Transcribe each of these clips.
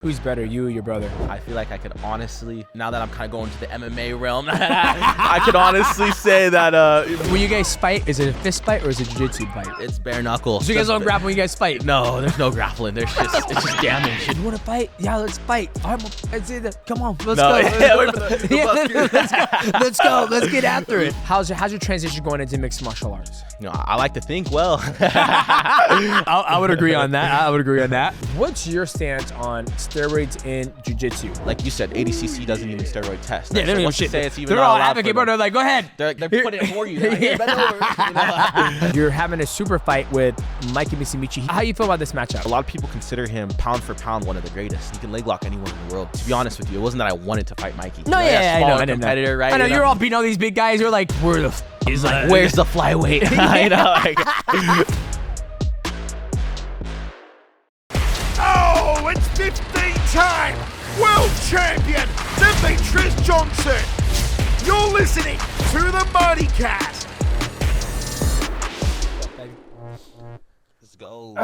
Who's better, you or your brother? I feel like I could honestly, now that I'm kind of going to the MMA realm, I could honestly say that when you guys fight, is it a fist fight or is it a jiu-jitsu fight? it's bare knuckles. So you guys don't grapple when you guys fight? No, there's no grappling. It's just damage. You want to fight? Yeah, let's fight. Come on, let's No, go. yeah, Let's go. Let's get after it. How's your transition going into mixed martial arts? You know, I like to think well. I would agree on that. What's your stance on steroids in jiu-jitsu? Like you said, ADCC doesn't even steroid test. Yeah, they don't even shit. Say it's even They're all allowed advocate, bro. They're like, go ahead. They're putting it for you. Like, hey, bend over. You know? You're having a super fight with Mikey Musumeci. How you feel about this matchup? A lot of people consider him pound for pound one of the greatest. He can leg lock anyone in the world. To be honest with you, it wasn't that I wanted to fight Mikey. No, yeah, I know. Competitor, right? I know you're all beating all these big guys. You're like, where the f is like, where's the flyweight? I know. Like, oh, it's 15 time world champion Demetrious Johnson. You're listening to the Mighty Cast. let's go.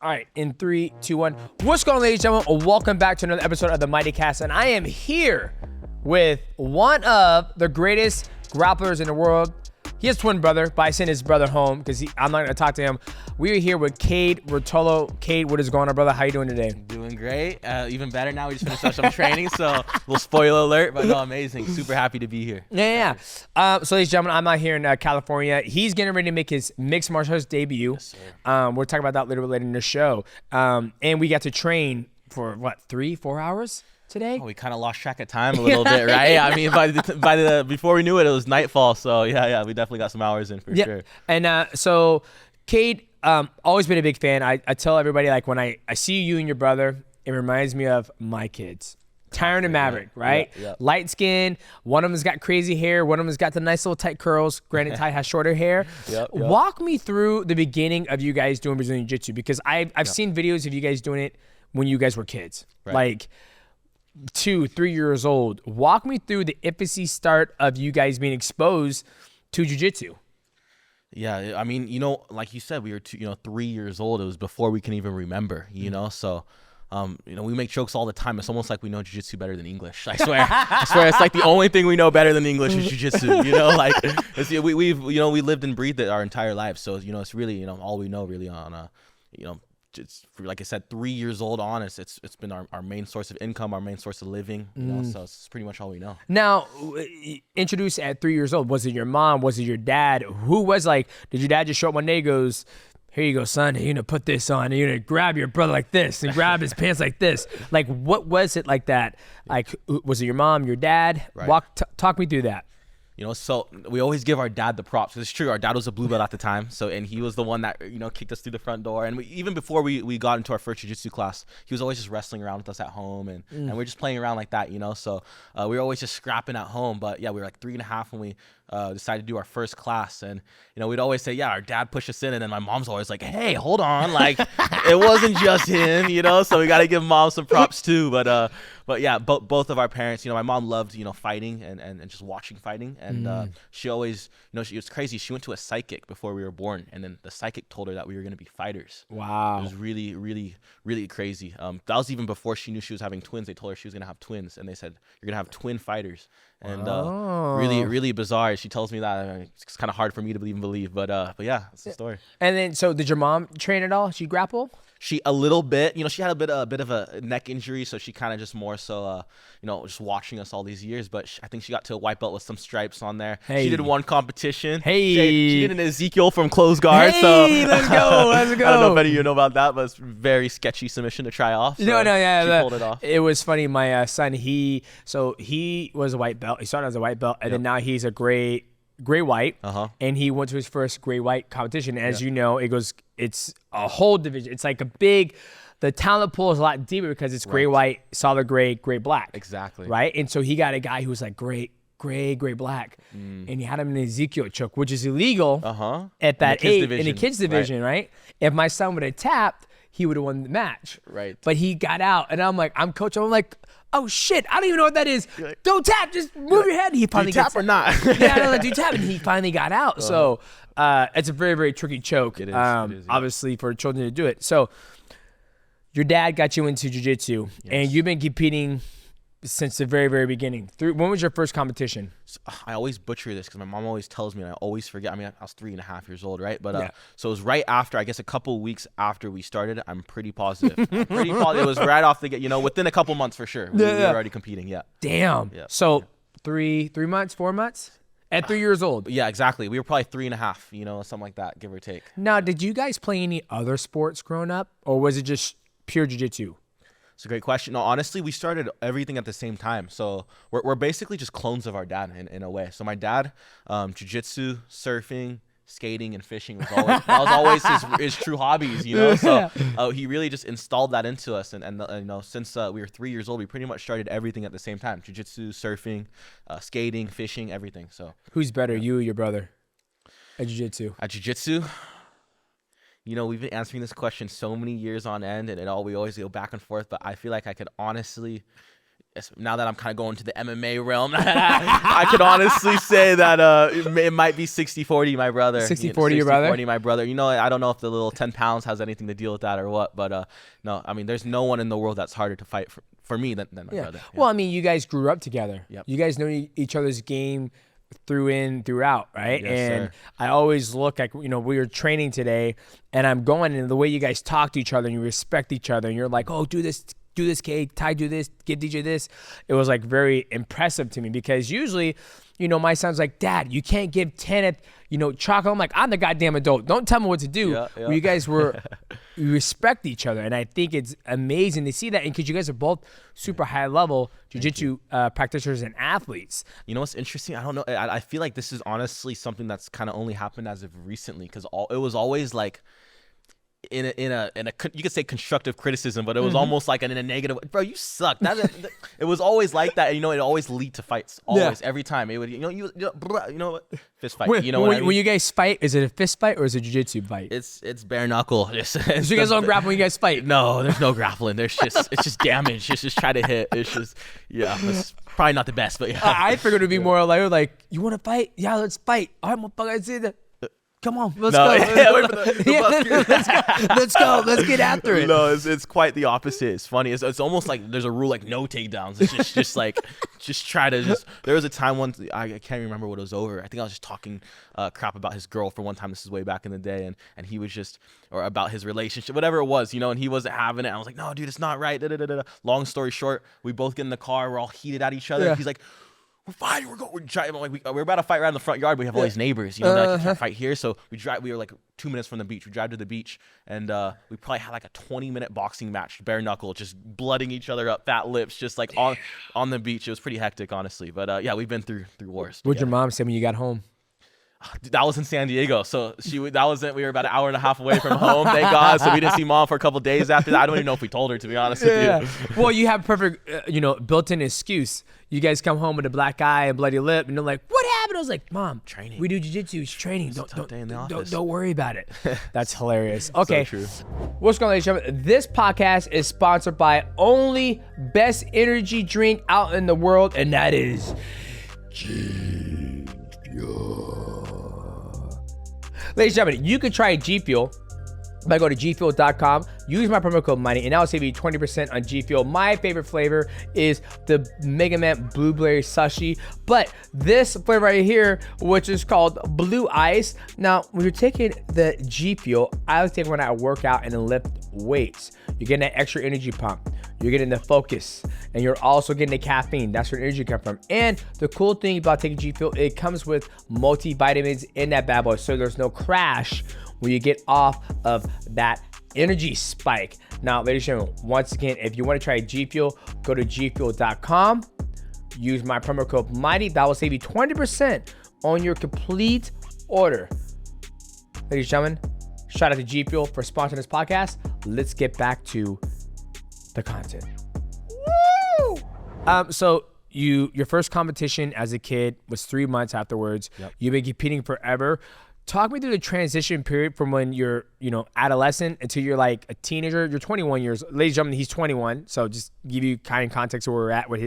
All right, in 3, 2, 1. What's going on, ladies and gentlemen? Welcome back to another episode of the Mighty Cast, and I am here with one of the greatest grapplers in the world. He has a twin brother, but I sent his brother home because I'm not gonna talk to him. We are here with Kade Ruotolo. Kade, what is going on, brother? How you doing today? Doing great. Even better now. We just finished some training, so a little spoiler alert, but no, amazing. Super happy to be here. Yeah. So, ladies and gentlemen, I'm out here in California. He's getting ready to make his mixed martial arts debut. Yes, sir. We'll talk about that a little bit later in the show. And we got to train for what, 3-4 hours today? Oh, we kind of lost track of time a little bit, right? I mean, before we knew it, it was nightfall. So yeah, we definitely got some hours in for sure. And so, Kade, always been a big fan. I tell everybody, like, when I see you and your brother, it reminds me of my kids. Tyron and Maverick, right? Yeah. Light skin. One of them's got crazy hair. One of them's got the nice little tight curls. Granted, Ty has shorter hair. Yep. Walk me through the beginning of you guys doing Brazilian Jiu-Jitsu, because I've seen videos of you guys doing it when you guys were kids. Right. Like 2, 3 years old. Walk me through the infancy start of you guys being exposed to Jiu-Jitsu. Yeah, I mean, you know, like you said, we were 3 years old. It was before we can even remember, you know. So, you know, we make jokes all the time. It's almost like we know jiu-jitsu better than English. I swear, it's like the only thing we know better than English is jiu-jitsu. You know, like we lived and breathed it our entire lives. So, you know, it's really, you know, all we know really on you know. It's, like I said, 3 years old on. It's been our main source of income, our main source of living. You know, so it's pretty much all we know. Now, introduced at 3 years old, was it your mom? Was it your dad? Who was like, did your dad just show up one day and goes, here you go, son, you're gonna put this on, and you're gonna grab your brother like this and grab his pants like this? Like, what was it like that? Like, was it your mom, your dad? Right. Talk me through that. You know, so we always give our dad the props. It's true. Our dad was a blue belt at the time. So, and he was the one that, you know, kicked us through the front door. And even before we got into our first jiu-jitsu class, he was always just wrestling around with us at home. And we're just playing around like that, you know. So we were always just scrapping at home. But yeah, we were like 3.5 when we decided to do our first class. And, you know, we'd always say, yeah, our dad pushed us in. And then my mom's always like, hey, hold on. Like, it wasn't just him, you know. So we got to give mom some props too. But yeah, both of our parents, you know, my mom loved, you know, fighting and just watching fighting. And she always, you know, it was crazy. She went to a psychic before we were born. And then the psychic told her that we were going to be fighters. Wow. It was really, really, really crazy. That was even before she knew she was having twins. They told her she was going to have twins. And they said, you're going to have twin fighters. And really, really bizarre. She tells me that. It's kind of hard for me to even believe. But yeah, that's the story. And then, so did your mom train at all? She grapple? She a little bit, you know, she had a bit of a neck injury, so she kind of just more so, you know, just watching us all these years. But I think she got to a white belt with some stripes on there. Hey. She did one competition. Hey. She did an Ezekiel from close guard. Hey, so let's go. I don't know if any of you know about that, but it's a very sketchy submission to try off. So yeah, she pulled it off. It was funny. My son, he was a white belt. He started as a white belt, and then now he's a gray white, and he went to his first gray white competition. As you know, it's a whole division. It's like the talent pool is a lot deeper because it's gray white, solid gray black. Exactly. Right? And so he got a guy who was like gray black, and he had him in an Ezekiel choke, which is illegal at that age in the kids division, right? If my son would have tapped, he would have won the match. Right. But he got out, and I'm coach, I'm like, oh shit, I don't even know what that is. Don't tap, just move your head. He finally do you tap or not? Yeah, I don't know, do you tap? And he finally got out. So it's a very, very tricky choke. It is. Yeah. Obviously for children to do it. So your dad got you into jiu-jitsu, and you've been competing since the very, very beginning. When was your first competition? So, I always butcher this because my mom always tells me, and I always forget. I mean, I was 3.5 years old, right? But so it was right after, I guess, a couple weeks after we started. I'm pretty positive. It was right off the get. Within a couple months for sure. We were already competing. Yeah. Damn. Yeah. So 3 months, 4 months. At 3 years old. Yeah, exactly. We were probably 3.5. Something like that, give or take. Now, did you guys play any other sports growing up, or was it just pure jiu-jitsu? It's a great question. No, honestly, we started everything at the same time. So we're basically just clones of our dad in a way. So my dad, jiu-jitsu, surfing, skating, and fishing was always his true hobbies, So he really just installed that into us. And since we were 3 years old, we pretty much started everything at the same time: jiu-jitsu, surfing, skating, fishing, everything. So who's better, you or your brother, at jiu-jitsu? At jiu-jitsu. We've been answering this question so many years on end, and we always go back and forth. But I feel like I could honestly, now that I'm kind of going to the MMA realm, I could honestly say that it might be 60-40 my brother. 60-40 your brother? 60-40 my brother. I don't know if the little 10 pounds has anything to deal with that or what. But no, I mean, there's no one in the world that's harder to fight for me than my brother. Yeah. Well, I mean, you guys grew up together. Yep. You guys know each other's game through in, throughout, right? Yes, and sir. I always look at, we were training today, and I'm going, and the way you guys talk to each other and you respect each other, and you're like, oh, do this, Kade, Ty, do this, give DJ this. It was like very impressive to me, because usually, my son's like, Dad, you can't give 10 at, chocolate. I'm like, I'm the goddamn adult. Don't tell me what to do. Yeah. Well, you guys you respect each other. And I think it's amazing to see that. And because you guys are both super high level jiu-jitsu practitioners and athletes. What's interesting? I don't know. I feel like this is honestly something that's kind of only happened as of recently, because it was always like, in a you could say constructive criticism, but it was almost like in a negative. Bro, you suck. It was always like that. It always lead to fights. Always, every time it would. Fist fight. When you guys fight, is it a fist fight or is it a jiu-jitsu fight? It's bare knuckle. So you guys don't grapple when you guys fight? No, there's no grappling. It's just damage. It's just try to hit. It's just It's probably not the best, but yeah. I figured it'd be more like, you want to fight? Yeah, let's fight. All right, motherfucker, I see that. Come on, let's go. Let's go. Let's get after it. No, it's quite the opposite. It's funny. It's almost like there's a rule like no takedowns. It's just like try to There was a time once, I can't remember what it was over. I think I was just talking crap about his girl for one time. This is way back in the day, and he was or about his relationship, whatever it was, and he wasn't having it. I was like, no, dude, it's not right. Long story short, we both get in the car. We're all heated at each other. Yeah. He's like, we're fine. We're about to fight right in the front yard. But we have all these neighbors, that can't fight here. So we drive. We were like 2 minutes from the beach. We drive to the beach, and we probably had like a 20-minute boxing match, bare knuckle, just blooding each other up, fat lips, just like on the beach. It was pretty hectic, honestly. But yeah, we've been through wars. What'd your mom say when you got home? That was in San Diego, so we were about an hour and a half away from home, thank God. So we didn't see mom for a couple of days after that. I don't even know if we told her, to be honest with you. Well, you have perfect, built-in excuse. You guys come home with a black eye and bloody lip, and they're like, "What happened?" I was like, "Mom, training. We do jiu-jitsu. It's training. Don't worry about it." That's hilarious. So Okay, true. What's going on, ladies and gentlemen? This podcast is sponsored by only best energy drink out in the world, and that is GFUEL. Ladies and gentlemen, you can try GFUEL by going to GFUEL.com. Use my promo code MONEY, and I'll save you 20% on GFUEL. My favorite flavor is the Mega Man Blueberry Sushi, but this flavor right here, which is called Blue Ice. Now, when you're taking the GFUEL, I like to take when I work out and lift weights. You're getting that extra energy pump. You're getting the focus, and you're also getting the caffeine. That's where energy comes from. And the cool thing about taking GFUEL, it comes with multivitamins in that bad boy, so there's no crash when you get off of that energy spike. Now, ladies and gentlemen, once again, if you want to try GFUEL, go to gfuel.com. Use my promo code MIGHTY. That will save you 20% on your complete order. Ladies and gentlemen, shout out to GFUEL for sponsoring this podcast. Let's get back to the content. Woo! So your first competition as a kid was 3 months afterwards. Yep. You've been competing forever. Talk me through the transition period from when you're, adolescent until you're like a teenager. You're 21 years. Ladies and gentlemen, he's 21. So just give you kind of context of where we're at with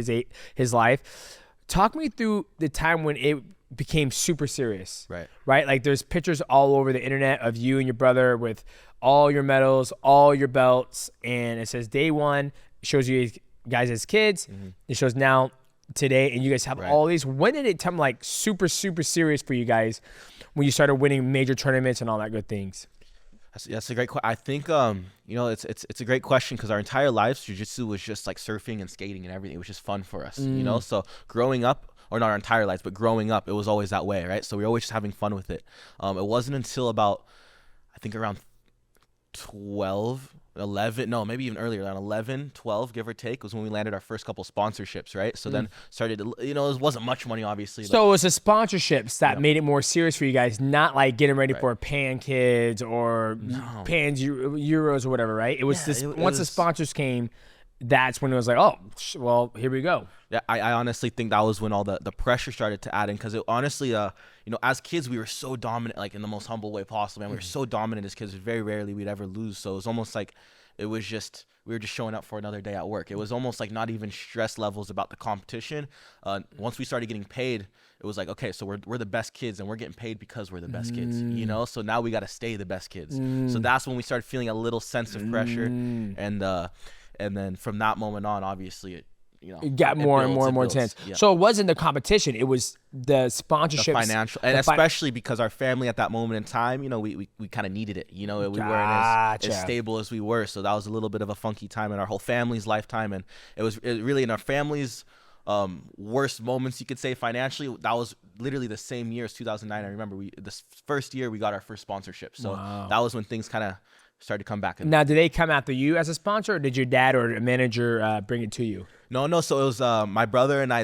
his life. Talk me through the time when it became super serious. Right. Like there's pictures all over the internet of you and your brother with all your medals, all your belts, and it says day one. It shows you guys as kids. It shows now today, and you guys have all these. When did it become like super serious for you guys when you started winning major tournaments and all that good things? That's a great question. I think it's a great question because our entire lives jiu-jitsu was just like surfing and skating and everything. It was just fun for us, you know. So growing up, or not our entire lives, but growing up, it was always that way, right? So we were always just having fun with it. It wasn't until about, I think around 12, 11, no, maybe even earlier, around 11, 12, give or take, was when we landed our first couple sponsorships, right? So then started, it wasn't much money, obviously. So it was the sponsorships that made it more serious for you guys, not like getting ready for Pan Kids or Pan's Euros or whatever, right? It was once the sponsors came, that's when it was like, oh, well, here we go. Yeah, I honestly think that was when all the pressure started to add in, because honestly, as kids, we were so dominant, like in the most humble way possible, and we were so dominant as kids, very rarely we'd ever lose. So it was almost like we were just showing up for another day at work. It was almost like not even stress levels about the competition. Once we started getting paid, it was like, okay, so we're the best kids, and we're getting paid because we're the best kids, you know? So now we got to stay the best kids. So that's when we started feeling a little sense of pressure, and then from that moment on, obviously, it got more and more intense. Yeah. So it wasn't the competition; it was the sponsorships, the financial, and especially because our family at that moment in time, we kind of needed it. We weren't as stable as we were, so that was a little bit of a funky time in our whole family's lifetime, and it was really in our family's worst moments, you could say, financially. That was literally the same year as 2009. I remember this first year we got our first sponsorship, so that was when things kind of started to come back. Now, did they come after you as a sponsor, or did your dad or a manager bring it to you? No. So it was my brother and I.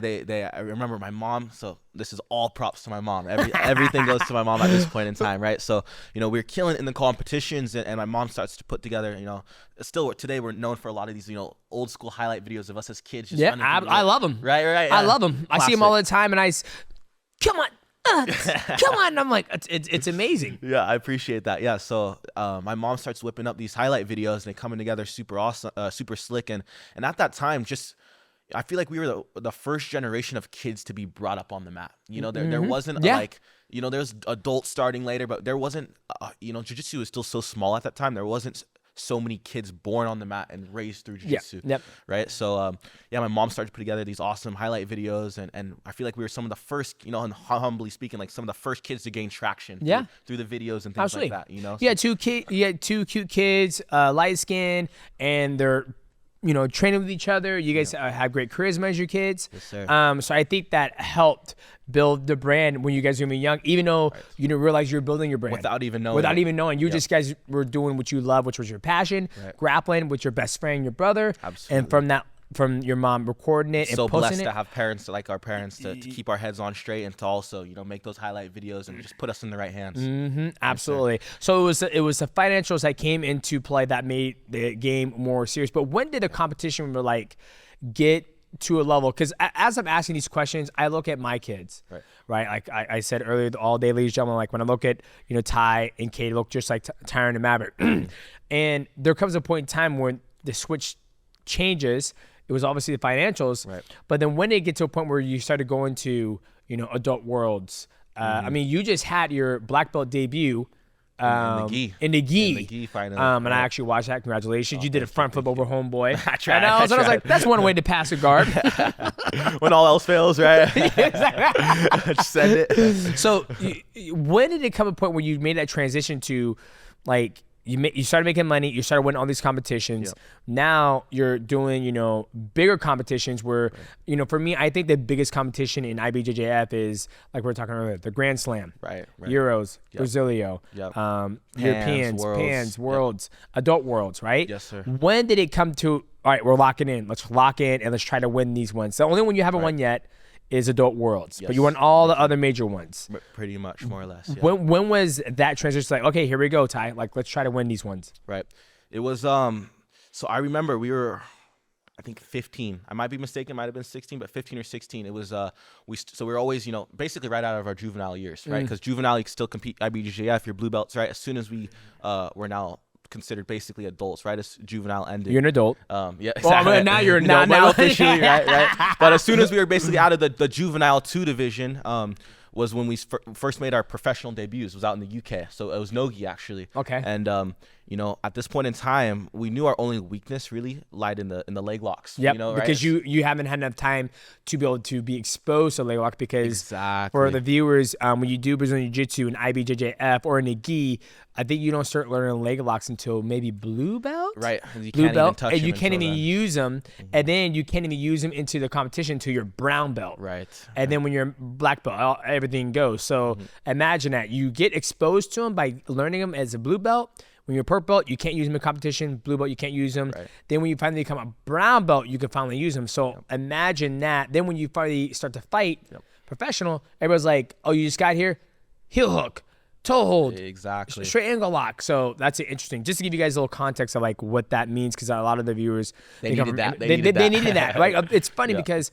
I remember my mom. So this is all props to my mom. Everything goes to my mom at this point in time, right? So we're killing in the competitions, and my mom starts to put together. Still today we're known for a lot of these old school highlight videos of us as kids. Just I love them. Right. Yeah. I love them. I see them all the time, and come on. Come on. I'm like, it's amazing. Yeah, I appreciate that. Yeah, so my mom starts whipping up these highlight videos, and they coming together super awesome, super slick, and at that time, I feel like we were the first generation of kids to be brought up on the mat. There wasn't there's adults starting later, but there wasn't jiu-jitsu was still so small at that time. There wasn't so many kids born on the mat and raised through jiu-jitsu, right? So my mom started to put together these awesome highlight videos, and I feel like we were some of the first, and humbly speaking, like some of the first kids to gain traction through the videos and things like that. You had two cute kids, light skin, and they're training with each other. You guys have great charisma as your kids. Yes, sir. So I think that helped build the brand when you guys were young, even though you didn't realize you were building your brand. Without even knowing. You just guys were doing what you love, which was your passion, grappling with your best friend, your brother. Absolutely. And from your mom recording it and so posting blessed to have parents like our parents to keep our heads on straight, and to also make those highlight videos and just put us in the right hands. Absolutely. So it was the financials that came into play that made the game more serious. But when did the competition get to a level? Because as I'm asking these questions, I look at my kids, right? Like I said earlier, all day, ladies and gentlemen, like when I look at Ty and Kade, look just like Tyron and Maverick, and there comes a point in time when the switch changes. It was obviously the financials, but then when did it get to a point where you started going to, adult worlds? I mean, you just had your black belt debut in the gi finally. And I actually watched that. Congratulations. You did a front flip over homeboy. I tried. I was like, that's one way to pass a guard. When all else fails, right? Just send it. So when did it come a point where you made that transition to like, you started making money, you started winning all these competitions. Now you're doing, bigger competitions where, for me, I think the biggest competition in IBJJF is, like we were talking earlier, the Grand Slam, Euros, Brazilio, Europeans, Pans, Worlds, Adult Worlds, right? Yes, sir. When did it come to, all right, we're locking in. Let's lock in and let's try to win these ones. The only one you haven't won yet is Adult Worlds, but you won all the other major ones. Pretty much, more or less. Yeah. When was that transition? Like, okay, here we go, Ty. Like, let's try to win these ones. Right. It was so I remember we were, I think 15. I might be mistaken. Might have been 16, but 15 or 16. It was so we were always basically right out of our juvenile years, right? Because juvenile you can still compete IBJJF, your blue belts, right? As soon as we were now considered basically adults, right? As juvenile ended. You're an adult. Yeah, exactly. Well, now you're an adult. Now officially, right? But as soon as we were basically out of the juvenile 2 division, was when we first made our professional debuts. It was out in the UK, so it was no-gi actually. Okay. And you know, at this point in time, we knew our only weakness really lied in the leg locks. Yep, you know, right? because you haven't had enough time to be able to be exposed to leg lock. Because Exactly. for the viewers, when you do Brazilian Jiu-Jitsu and IBJJF or in a gi, I think you don't start learning leg locks until maybe blue belt. Right. You Blue can't belt, even touch and him you can't until even then. use them, and then you can't even use them into the competition until you're brown belt. Right. And then when you're black belt, everything goes. So imagine that you get exposed to them by learning them as a blue belt. When you're purple belt, you can't use them in competition. Blue belt, you can't use them. Right. Then when you finally become a brown belt, you can finally use them. So imagine that. Then when you finally start to fight professional, everybody's like, oh, you just got here? Heel hook, toe hold, Exactly. straight angle lock. So that's interesting. Just to give you guys a little context of like what that means, because a lot of the viewers, They come needed from- that. They They needed needed that. that. Right? It's funny Yeah. because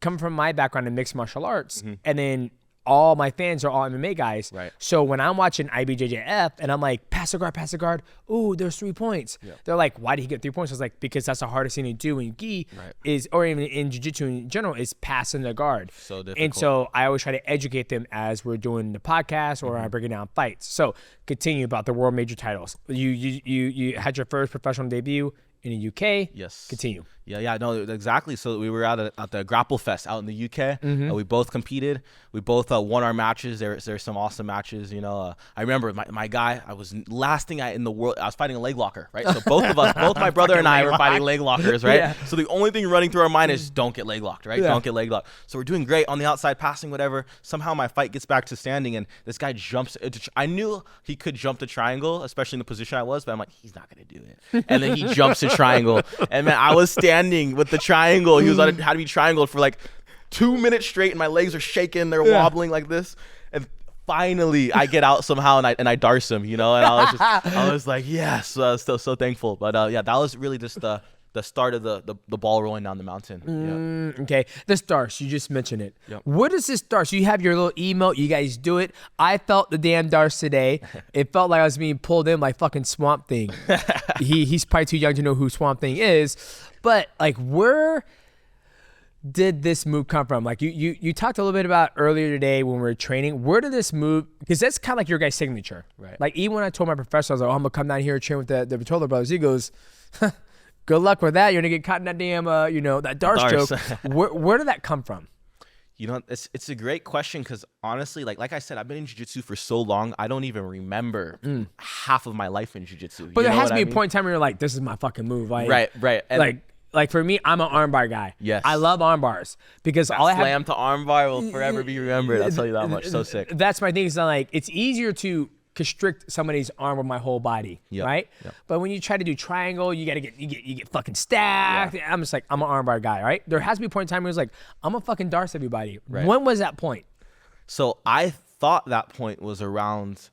coming from my background in mixed martial arts, and then all my fans are all MMA guys. Right. So when I'm watching IBJJF and I'm like, pass the guard, ooh, there's 3 points. They're like, why did he get 3 points? I was like, because that's the hardest thing to do in gi is, or even in jiu-jitsu in general, is passing the guard. So difficult. And so I always try to educate them as we're doing the podcast or I'm breaking down fights. So continue about the world major titles. You had your first professional debut in the UK. Yes. Continue. Yeah, no, exactly. So we were at the Grapple Fest out in the UK. We both competed. We both won our matches. There's some awesome matches. You know, I remember my guy. I was last thing in the world. I was fighting a leg locker, right? So both of us, both my brother and I, were fighting leg lockers, right? Yeah. So the only thing running through our mind is don't get leg locked, right? Yeah. Don't get leg locked. So we're doing great on the outside, passing whatever. Somehow my fight gets back to standing, and this guy jumps. I knew he could jump the triangle, especially in the position I was, but I'm like, he's not gonna do it. And then he jumps the triangle, and man, I was standing with the triangle. He was had to be triangled for like 2 minutes straight, and my legs are shaking. They're wobbling like this, and finally I get out somehow, and I darce him, you know. And I was like, yes, still so thankful. But yeah, that was really just the start of the ball rolling down the mountain. Okay, this darce, you just mentioned it. Yep. What is this darce? You have your little emote, you guys do it. I felt the damn darce today. It felt like I was being pulled in like fucking Swamp Thing. He's probably too young to know who Swamp Thing is, but like, where did this move come from? Like you talked a little bit about earlier today when we were training. Where did this move? Because that's kind of like your guy's signature, Right. Like even when I told my professor, I was like, "Oh, I'm gonna come down here and train with the Ruotolo Brothers." He goes, "Good luck with that. You're gonna get caught in that damn, that darce Darce. joke." Where did that come from? You know, it's a great question because honestly, like I said, I've been in jiu-jitsu for so long, I don't even remember half of my life in jiu-jitsu. But You there know has to what be I a mean? point in time where you're like, "This is my fucking move." Like, Right. And like for me, I'm an armbar guy. Yes. I love arm bars because all I have. slam to armbar will forever be remembered. I'll tell you that much. So sick. That's my thing. Is like it's easier to constrict somebody's arm with my whole body, Yep. right? Yep. But when you try to do triangle, you get fucking stacked. Yeah. I'm just like, I'm an armbar guy, right? There has to be a point in time where it's like, I'm a fucking darce everybody. Right. When was that point? So I thought that point was around,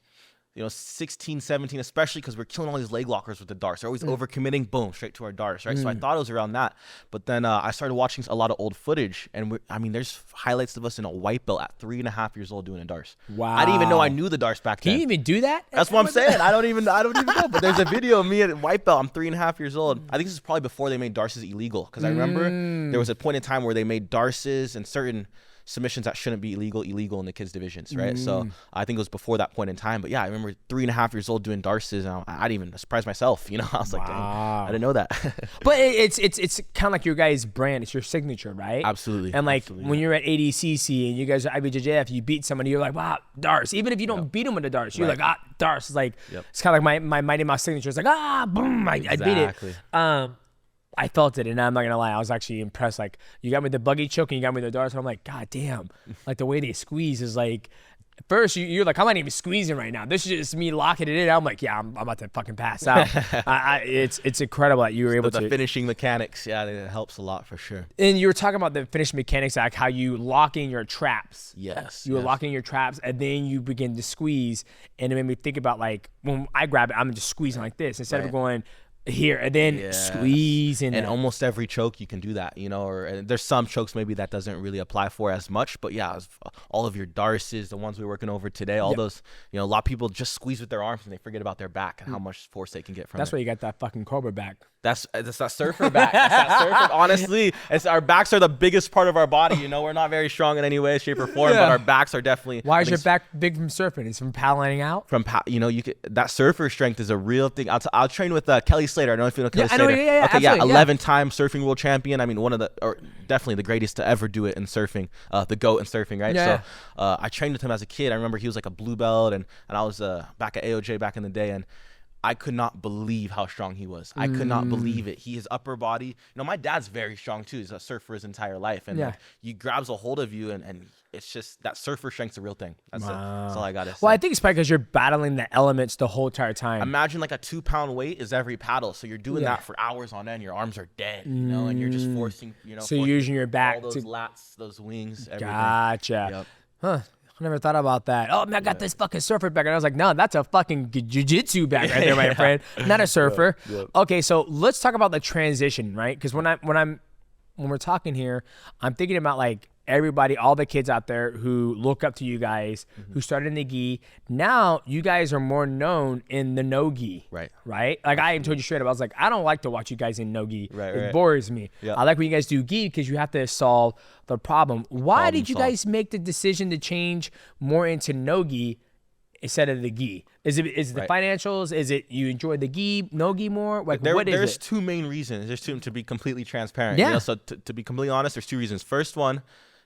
16, 17, especially because we're killing all these leg lockers with the darce. They're always overcommitting, boom, straight to our darce, right? So I thought it was around that. But then I started watching a lot of old footage, and there's highlights of us in a white belt at 3.5 years old doing a darce. Wow. I didn't even know I knew the darce back Can then. you even do that? That's what I'm saying. I don't even know. But there's a video of me at white belt. I'm 3.5 years old. I think this is probably before they made darces illegal, because I remember there was a point in time where they made darces and certain submissions that shouldn't be illegal in the kids divisions, right? So I think it was before that point in time. But yeah, I remember 3.5 years old doing darces, and I didn't even surprise myself. I was like, dang, I didn't know that. But it's kind of like your guys' brand. It's your signature, right? Absolutely. And like Absolutely. when you're at ADCC and you guys are IBJJF, you beat somebody, you're like, wow, darce. Even if you don't beat them with a darce, you're Right. like, darce. It's like, Yep. it's kind of like my Mighty Mouse signature. It's like, boom, I beat it. Exactly. I felt it, and I'm not gonna lie, I was actually impressed. Like, you got me the buggy choke and you got me the darts, and I'm like, God damn, like the way they squeeze is like. First, you're like, I'm not even squeezing right now. This is just me locking it in. I'm like, yeah, I'm about to fucking pass out. It's incredible that you were able the to. finishing mechanics, yeah, it helps a lot for sure. And you were talking about the finishing mechanics, like how you lock in your traps. Yes. You were locking your traps, and then you begin to squeeze, and it made me think about like when I grab it, I'm just squeezing like this instead of Right. going here and then squeeze in and there. almost every choke you can do that, you know, or and there's some chokes maybe that doesn't really apply for as much, but yeah, all of your darces, the ones we're working over today, all those, you know, a lot of people just squeeze with their arms and they forget about their back and how much force they can get from That's it. why you got that fucking Cobra back. That's that surfer back. That's that surfer. Honestly, our backs are the biggest part of our body. You know, we're not very strong in any way, shape, or form, but our backs are definitely. Why is your back big from surfing? It's from paddling out. You know, that surfer strength is a real thing. I'll train with Kelly Slater. I don't know if you know Kelly Slater. Okay, yeah, 11-time surfing world champion. I mean, definitely the greatest to ever do it in surfing. The GOAT in surfing, right? Yeah. So I trained with him as a kid. I remember he was like a blue belt, and I was back at AOJ back in the day, and I could not believe how strong he was. I could not believe it. His upper body, you know, my dad's very strong too. He's a surfer his entire life. And like, he grabs a hold of you and it's just that surfer strength's a real thing. That's all I got to say. Well, I think it's probably because you're battling the elements the whole entire time. Imagine like a 2-pound weight is every paddle. So you're doing that for hours on end. Your arms are dead, you know, and you're just forcing, you know. So you're using your back all those lats, those wings, everything. Gotcha. Yep. Huh. I never thought about that. Oh, man, I got this fucking surfer back. And I was like, no, that's a fucking jiu-jitsu back right there, my friend. Not a surfer. Okay, so let's talk about the transition, right? Because when we're talking here, I'm thinking about like everybody, all the kids out there who look up to you guys, who started in the gi. Now you guys are more known in the no gi. Right. Like I told you straight up, I was like, I don't like to watch you guys in no gi. It bores me. Yep. I like when you guys do gi because you have to solve the problem. Why did you guys make the decision to change more into no gi instead of the gi? Is it the financials? Is it you enjoy the gi, no gi more? Like what is it? There's two main reasons. There's two, to be completely transparent. Yeah. You know, so to be completely honest, there's two reasons. First one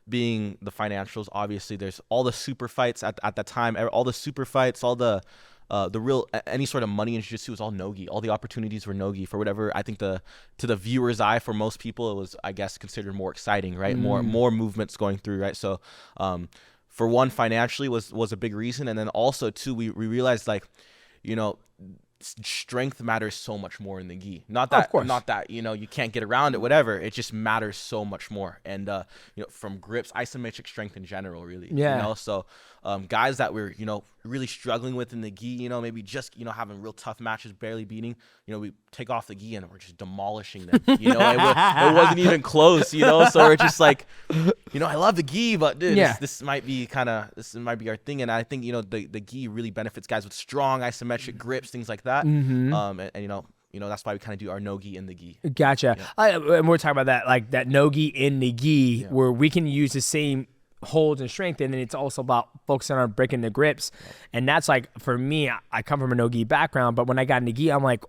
being the financials. Obviously, there's all the super fights at that time. All the super fights, all the real any sort of money in jiu-jitsu was all no-gi. All the opportunities were no-gi for whatever. I think to the viewer's eye, for most people, it was, I guess, considered more exciting, right? More movements going through, right? So, for one, financially was a big reason, and then also two, we realized, like, you know, strength matters so much more in the gi. Not that you know you can't get around it, whatever. It just matters so much more. And you know, from grips, isometric strength in general, really. Yeah. You know, so guys that we're, you know, really struggling with in the gi, you know, maybe just, you know, having real tough matches, barely beating, you know, we take off the gi and we're just demolishing them. You know, it wasn't even close. You know, so we're just like, you know, I love the gi, but dude, this might be our thing. And I think, you know, the gi really benefits guys with strong isometric grips, things like that. And you know, that's why we kind of do our no-gi in the gi. Gotcha. And we're talking about that, like that no-gi in the gi, where we can use the same holds and strength, and then it's also about focusing on breaking the grips. And that's like, for me, I come from a no-gi background, but when I got into gi, I'm like,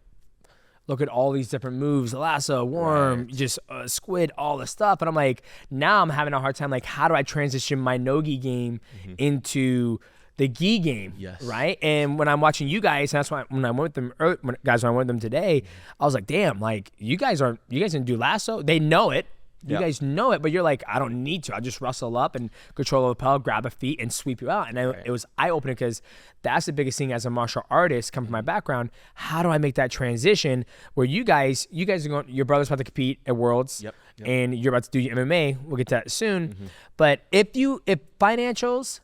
look at all these different moves, lasso, worm, just squid, all the stuff. And I'm like, now I'm having a hard time, like, how do I transition my no-gi game into the gi game, right? And when I'm watching you guys, and that's why when I went with them, when I went with them today, I was like, damn, like you guys didn't do lasso. They know it. You guys know it, but you're like, I don't need to. I'll just wrestle up and control the lapel, grab a feet, and sweep you out. And it was eye-opening because that's the biggest thing as a martial artist, coming from my background. How do I make that transition where you guys are going, your brother's about to compete at Worlds, and you're about to do your MMA. We'll get to that soon. But if financials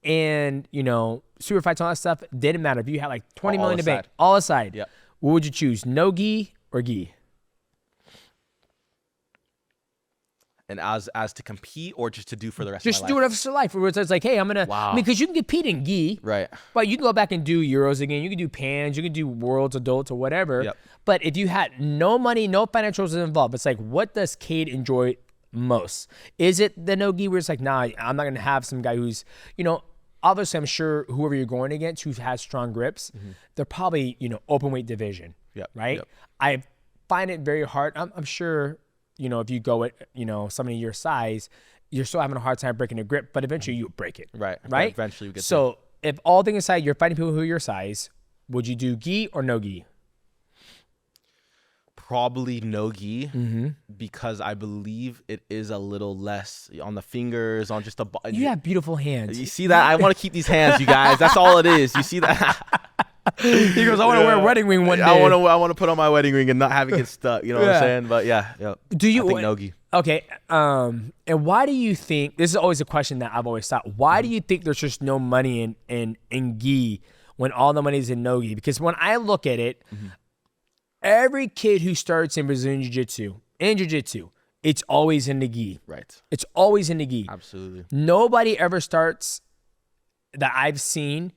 and, you know, super fights, all that stuff, didn't matter. If you had like 20 million to bank, all aside, what would you choose? No gi or gi? And as to compete or just to do for the rest of my life? Just do whatever for life. Where it's like, hey, I'm going to, I mean, because you can compete in gi. Right. But you can go back and do Euros again. You can do Pans. You can do Worlds, Adults, or whatever. But if you had no money, no financials involved, it's like, what does Kade enjoy most? Is it the no gi where it's like, nah, I'm not going to have some guy who's, you know, obviously, I'm sure whoever you're going against who has strong grips, they're probably, you know, open weight division, right? I find it very hard. I'm sure, you know, if you go at, you know, somebody your size, you're still having a hard time breaking a grip, but eventually you break it. Right. Eventually you get so there. If all things aside, you're fighting people who are your size, would you do gi or no gi? Probably no gi, because I believe it is a little less on the fingers, on just the body. You have beautiful hands. You see that? I want to keep these hands, you guys. That's all it is. You see that? He goes, I want to wear a wedding ring one day. I want to put on my wedding ring and not have it get stuck. You know what I'm saying? But do you I think no gi. Okay. And why do you think, this is always a question that I've always thought, why do you think there's just no money in gi when all the money is in no gi? Because when I look at it, every kid who starts in Brazilian Jiu-Jitsu and Jiu-Jitsu, it's always in the gi. Right. It's always in the gi. Absolutely. Nobody ever starts that I've seen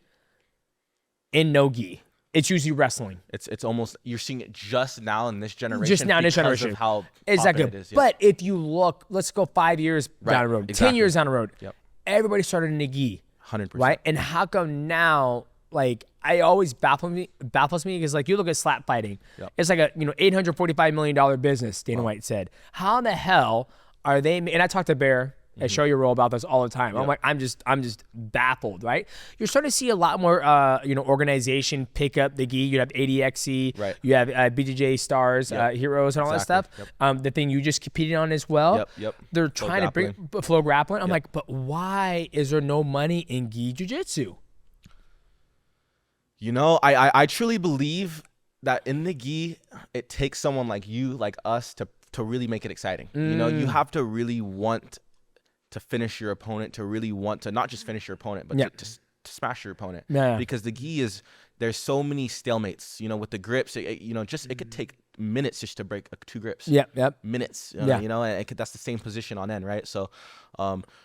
in no gi. It's usually wrestling. It's almost, you're seeing it just now in this generation. Just now in this generation. Of how exactly. popular it is. Yeah. But if you look, let's go 5 years down the road, 10 years down the road. Yep. Everybody started in the gi. 100%. Right? And how come now, like, I always baffles me because, like, you look at slap fighting. Yep. It's like a, $845 million business, Dana White said. How the hell are they, and I talk to Bear at Show Your Roll about this all the time. Yep. I'm like, I'm just baffled, right? You're starting to see a lot more, organization pick up the gi. You have ADCC, right. You have BJJ Stars, Heroes, and all that stuff. Yep. The thing you just competed on as well. Yep. They're trying to bring flow grappling. I'm like, but why is there no money in gi jiu-jitsu? I truly believe that in the gi, it takes someone like you, like us, to really make it exciting. You have to really want to finish your opponent, to really want to not just finish your opponent, but to smash your opponent. Yeah. Because the gi there's so many stalemates, with the grips, it could take minutes just to break 2 grips. Yep. Minutes, and that's the same position on end, right? So,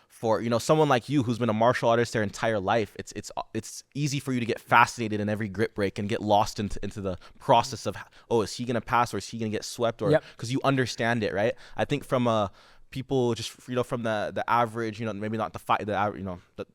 for someone like you who's been a martial artist their entire life, it's easy for you to get fascinated in every grip break and get lost into the process of, is he gonna pass or is he gonna get swept, or because you understand it, right? I think from people just from the average, maybe not the fight, the average,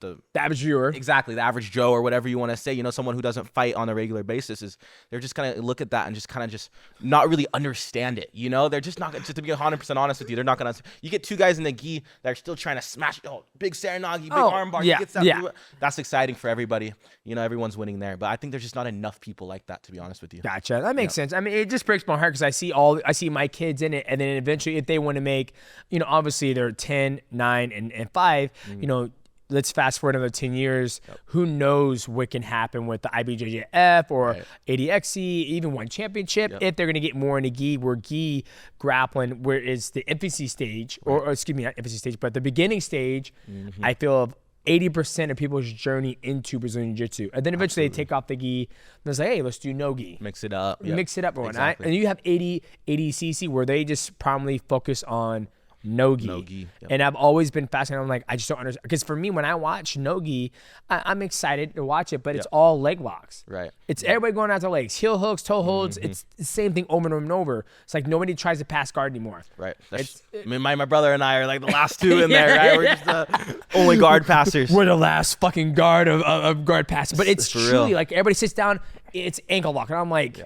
the average viewer, exactly, the average Joe or whatever you want to say, someone who doesn't fight on a regular basis, they're just gonna look at that and just not really understand it. They're just not, just to be 100% honest with you, they're not gonna. You get 2 guys in the gi that are still trying to smash, big Serenagi, big armbar, that's exciting for everybody. Everyone's winning there, but I think there's just not enough people like that, to be honest with you. Gotcha. That makes sense. I mean, it just breaks my heart because I see my kids in it, and then eventually, if they want to make, obviously they're 10, 9, and 5, let's fast forward another 10 years. Who knows what can happen with the IBJJF or ADCC, even one championship, if they're going to get more into gi, where gi grappling, where is the infancy stage, or excuse me, not infancy stage, but the beginning stage, I feel of 80% of people's journey into Brazilian Jiu-Jitsu. And then eventually they take off the gi and it's like, hey, let's do no gi. Mix it up. Mix it up. Exactly. And you have ADCC where they just primarily focus on no-gi. And I've always been fascinated. I'm like, I just don't understand. Because for me, when I watch no-gi, I'm excited to watch it, but it's all leg locks. Right. It's everybody going after legs, heel hooks, toe holds. It's the same thing over and over. It's like nobody tries to pass guard anymore. Right. My brother and I are like the last 2 in there, right? We're just the only guard passers. We're the last fucking guard of guard passers. But it's truly real. like everybody sits down, it's ankle lock. And I'm like,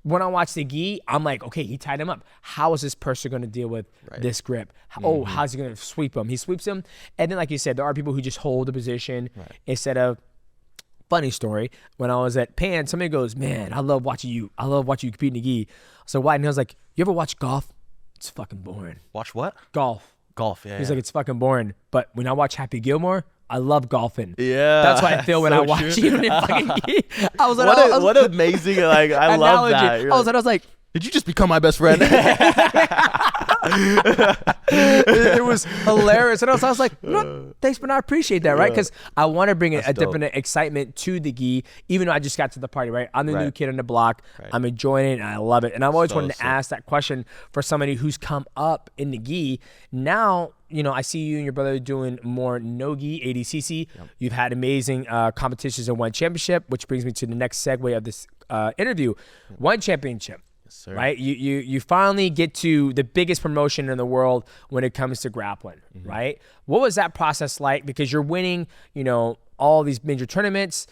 when I watch the gi, I'm like, okay, he tied him up. How is this person going to deal with this grip? How's he going to sweep him? He sweeps him. And then, like you said, there are people who just hold the position instead of, funny story, when I was at Pan, somebody goes, man, I love watching you compete in the gi. So why? And I was like, you ever watch golf? It's fucking boring. Watch what? Golf. Yeah. He's like, it's fucking boring. But when I watch Happy Gilmore, I love golfing. Yeah. That's what I feel when I watch you in fucking gi. I was like, what amazing, like, I love that. I was like, did you just become my best friend? It was hilarious. And I was like, thanks, but I appreciate that, right? Because I want to bring a different excitement to the gi, even though I just got to the party, right? I'm the new kid on the block. I'm enjoying it, and I love it. And I've always wanted to ask that question for somebody who's come up in the gi. Now, I see you and your brother doing more no-gi, ADCC. You've had amazing competitions and won championship, which brings me to the next segue of this interview. One championship. Sir. Right, you finally get to the biggest promotion in the world when it comes to grappling, right? What was that process like? Because you're winning, all these major tournaments.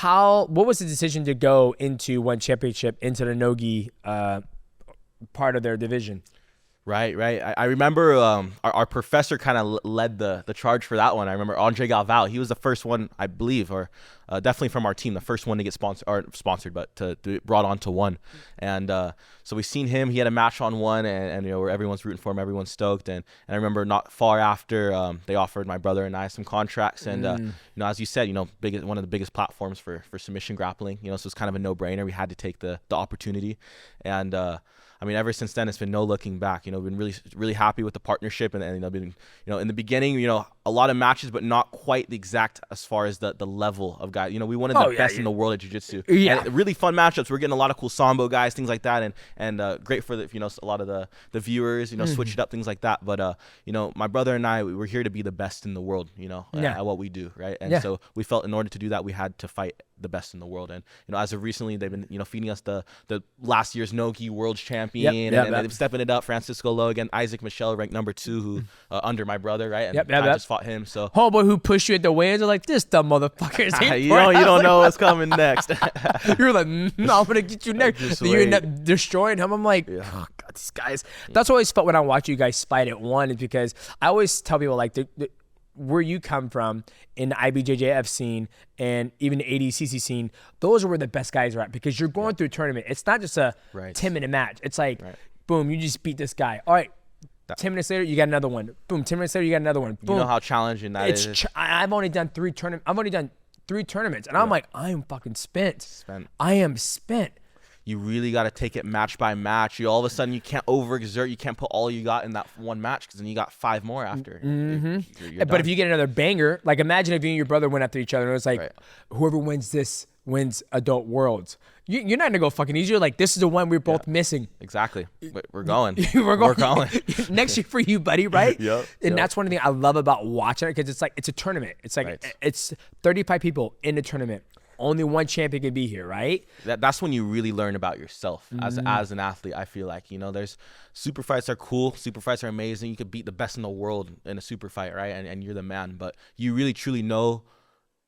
What was the decision to go into one championship, into the no-gi part of their division? Right. I remember our professor kind of led the charge for that one. I remember Andre Galval. He was the first one, I believe, or definitely from our team, the first one to get sponsored, but to brought on to one. And so we seen him. He had a match on one, and where everyone's rooting for him, everyone's stoked. And I remember not far after, they offered my brother and I some contracts. And as you said, one of the biggest platforms for submission grappling. So it's kind of a no-brainer. We had to take the opportunity. And I mean, ever since then, it's been no looking back. You know, been really happy with the partnership, and you know, been, you know, in the beginning, you know, a lot of matches, but not quite the exact as far as the level of guys. You know, we wanted the best in the world at jiu-jitsu. Yeah. And really fun matchups. We're getting a lot of cool sambo guys, things like that, and great for the, you know, a lot of the viewers, you know, switch it up, things like that. But you know, my brother and I, we were here to be the best in the world, you know, at what we do, right? And so we felt in order to do that, we had to fight the best in the world. And you know, as of recently, they've been, you know, feeding us the last year's no-gi world champion, and they're stepping it up. Francisco Logan, Isaac Michelle, ranked number 2, who under my brother, right? And I just fought him. So homeboy who pushed you at the weigh-ins are like, this dumb motherfucker. You don't know what's coming next. You're like, no, I'm gonna get you next. So you end up destroying him. I'm like, oh god, these guys. That's always felt when I watch you guys fight at one, is because I always tell people like where you come from in the IBJJF scene and even the ADCC scene, those are where the best guys are at, because you're going through a tournament. It's not just a 10-minute match. It's like, boom, you just beat this guy. All right, 10 minutes later, you got another one. Boom, 10 minutes later, you got another one. Boom. You know how challenging that is. I've only done 3 tournaments, and I'm like, I am fucking spent. I am spent. You really got to take it match by match. You all of a sudden, you can't overexert. You can't put all you got in that one match, because then you got 5 more after. But if you get another banger, like imagine if you and your brother went after each other, and it was like, whoever wins this wins Adult Worlds. You're not gonna go fucking easy. You're like, this is the one we're both missing. Exactly. We're going. We're going. Next year for you, buddy, right? Yep. And that's one thing I love about watching it, because it's like, it's a tournament. It's like, it's 35 people in the tournament. Only one champion can be here, right? That's when you really learn about yourself as an athlete. I feel like, you know, there's super fights are cool. Super fights are amazing. You could beat the best in the world in a super fight, right? And you're the man. But you really truly know,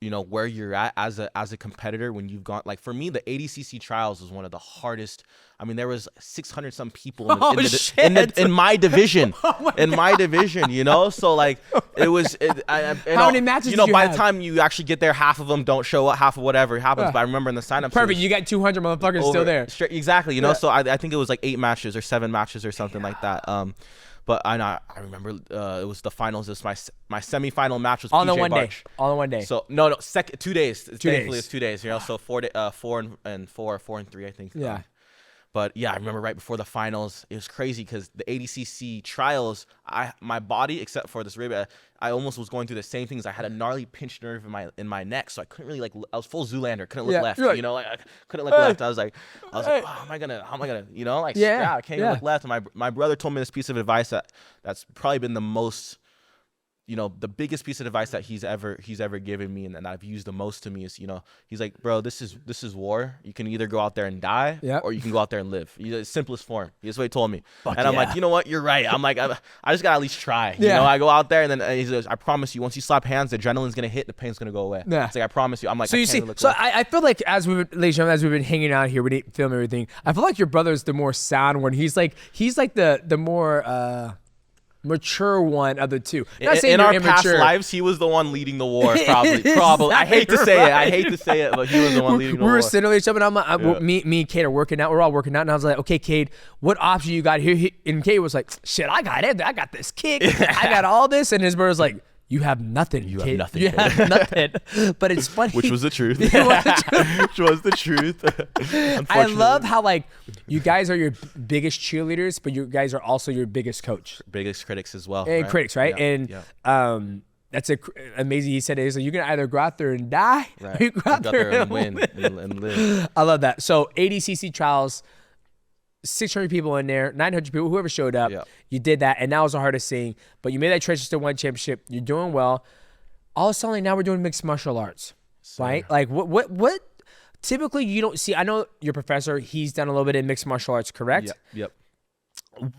you know, where you're at as a competitor when you've gone. Like for me, the ADCC trials was one of the hardest. I mean, there was 600 some people in my division, my division, you know. So like, it was. How many matches? You know, did you by have? the time you actually get there, half of them don't show up, half of whatever happens. But I remember in the sign-up, perfect. You got 200 motherfuckers still there. Exactly. You know, so I think it was like 8 matches or 7 matches or something like that. But I remember it was the finals. It was my semifinal match was all PJ in one Barch. day. All in one day. So no, 2 days. Thankfully, it's 2 days. You know, so 4 and 3, I think. Yeah. But yeah, I remember right before the finals, it was crazy because the ADCC trials, my body, except for this rib, I almost was going through the same things. I had a gnarly pinched nerve in my neck, so I couldn't really I was full Zoolander, couldn't look left. Like, you know, like I couldn't look left. I was like, oh, how am I gonna, you know, like I can't even look left. And my brother told me this piece of advice that's probably been the most, you know, the biggest piece of advice that he's ever given me, and that I've used the most to me is, you know, he's like, bro, this is war. You can either go out there and die, or you can go out there and live. The simplest form. That's what he told me. I'm like, you know what? You're right. I'm like, I just gotta at least try. You know, I go out there, and then he says, I promise you, once you slap hands, the adrenaline's gonna hit, the pain's gonna go away. It's like, I promise you. I'm like, so you see, so I feel like as we've been hanging out here, we didn't film everything. I feel like your brother's the more sound one. He's like the more mature one of the two. In our past lives, he was the one leading the war. Probably. I hate to say it, but he was the one leading the war. We were sitting with each other, and me and Kade are working out. We're all working out, and I was like, okay, Kade, what option you got here? And Kade was like, shit, I got it. I got this kick. I got all this. And his brother's like, you have nothing. You have nothing. You have nothing. But it's funny. Which was the truth. Which was the truth. I love how like you guys are your biggest cheerleaders, but you guys are also your biggest coach. Biggest critics as well. And critics, right? Yeah. And that's amazing. He said, you can either go out there and die, or you go out there and win and live. I love that. So ADCC trials, 600 people in there, 900 people, whoever showed up, you did that, and that was the hardest thing. But you made that transition to one championship. You're doing well. All of a sudden, now we're doing mixed martial arts, right? Like what? Typically, you don't see. I know your professor. He's done a little bit in mixed martial arts, correct? Yep.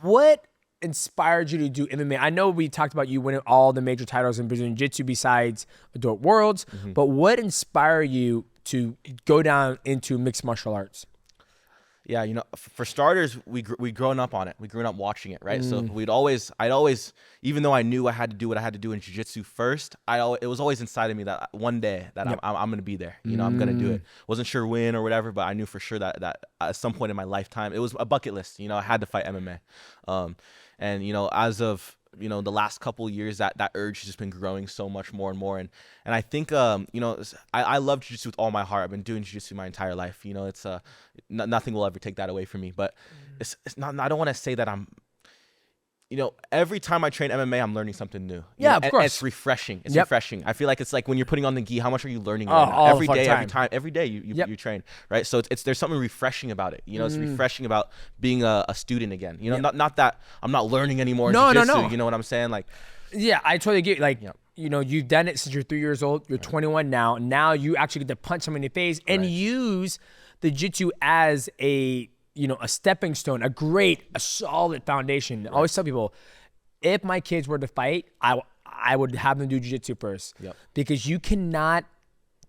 What inspired you to do MMA? I know we talked about you winning all the major titles in Brazilian Jiu-Jitsu besides Adult Worlds, but what inspired you to go down into mixed martial arts? Yeah, you know, for starters, we grown up on it. We grew up watching it, right? So I'd always, even though I knew I had to do what I had to do in jiu-jitsu first, it was always inside of me that one day that I'm gonna be there. You know, I'm gonna do it. Wasn't sure when or whatever, but I knew for sure that at some point in my lifetime, it was a bucket list. You know, I had to fight MMA. And you know, as of the last couple of years, that urge has just been growing so much more and more. And I think, I love jiu-jitsu with all my heart. I've been doing jiu-jitsu my entire life. It's nothing will ever take that away from me. But it's not. I don't want to say that I'm. Every time I train MMA, I'm learning something new. Yeah, of course. It's refreshing. It's Yep. refreshing. I feel like it's like when you're putting on the gi, how much are you learning? All every the day, fucking every day you Yep. you train, right? So there's something refreshing about it. It's refreshing about being a student again. Not that I'm not learning anymore. No, in no, jiu-jitsu, no. You know what I'm saying? Like, Yeah, I totally get like, you've done it since you're 3 years old. You're 21 now. Now you actually get to punch someone in the face and use the jiu-jitsu as a stepping stone, a solid foundation. I always tell people, if my kids were to fight, I would have them do jiu-jitsu first. Yep. Because you cannot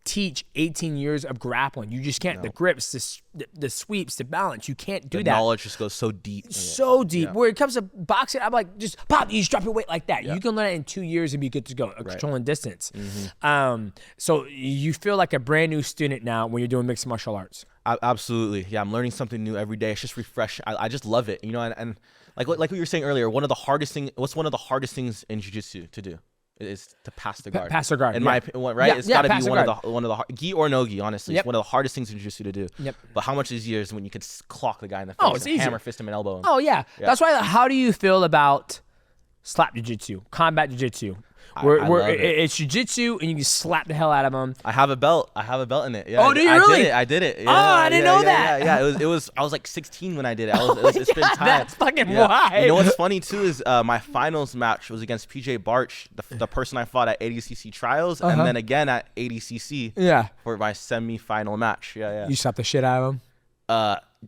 teach 18 years of grappling. You just can't. No. The grips, the sweeps, the balance. You can't do that. The knowledge just goes so deep. So deep. Yeah. Where it comes to boxing, I'm like, just pop, you just drop your weight like that. Yeah. You can learn it in 2 years and be good to go, controlling distance. So you feel like a brand new student now when you're doing mixed martial arts. Absolutely. Yeah, I'm learning something new every day. It's just refreshing. I just love it. And like what you were saying earlier, what's one of the hardest things in jiu-jitsu to do? Is to pass the guard. Pass the guard. In my opinion, right? Yeah, It's got to be one of the gi or no gi, honestly. Yep. It's one of the hardest things in jiu-jitsu to do. Yep. But how much easier is when you could clock the guy in the face it's and easy. hammer fist him and elbow him? Oh, yeah. That's why, how do you feel about slap jiu-jitsu, combat jiu-jitsu? Where love it. It's jiu-jitsu and you can slap the hell out of them. I have a belt in it. Yeah. Oh, do you really? I did it. Yeah, I didn't know that. Yeah. It was. I was like 16 when I did it. It's been time. That's fucking wild. You know what's funny too is my finals match was against PJ Barch, the person I fought at ADCC trials, and then again at ADCC. Yeah. For my semi-final match. Yeah. You slapped the shit out of him.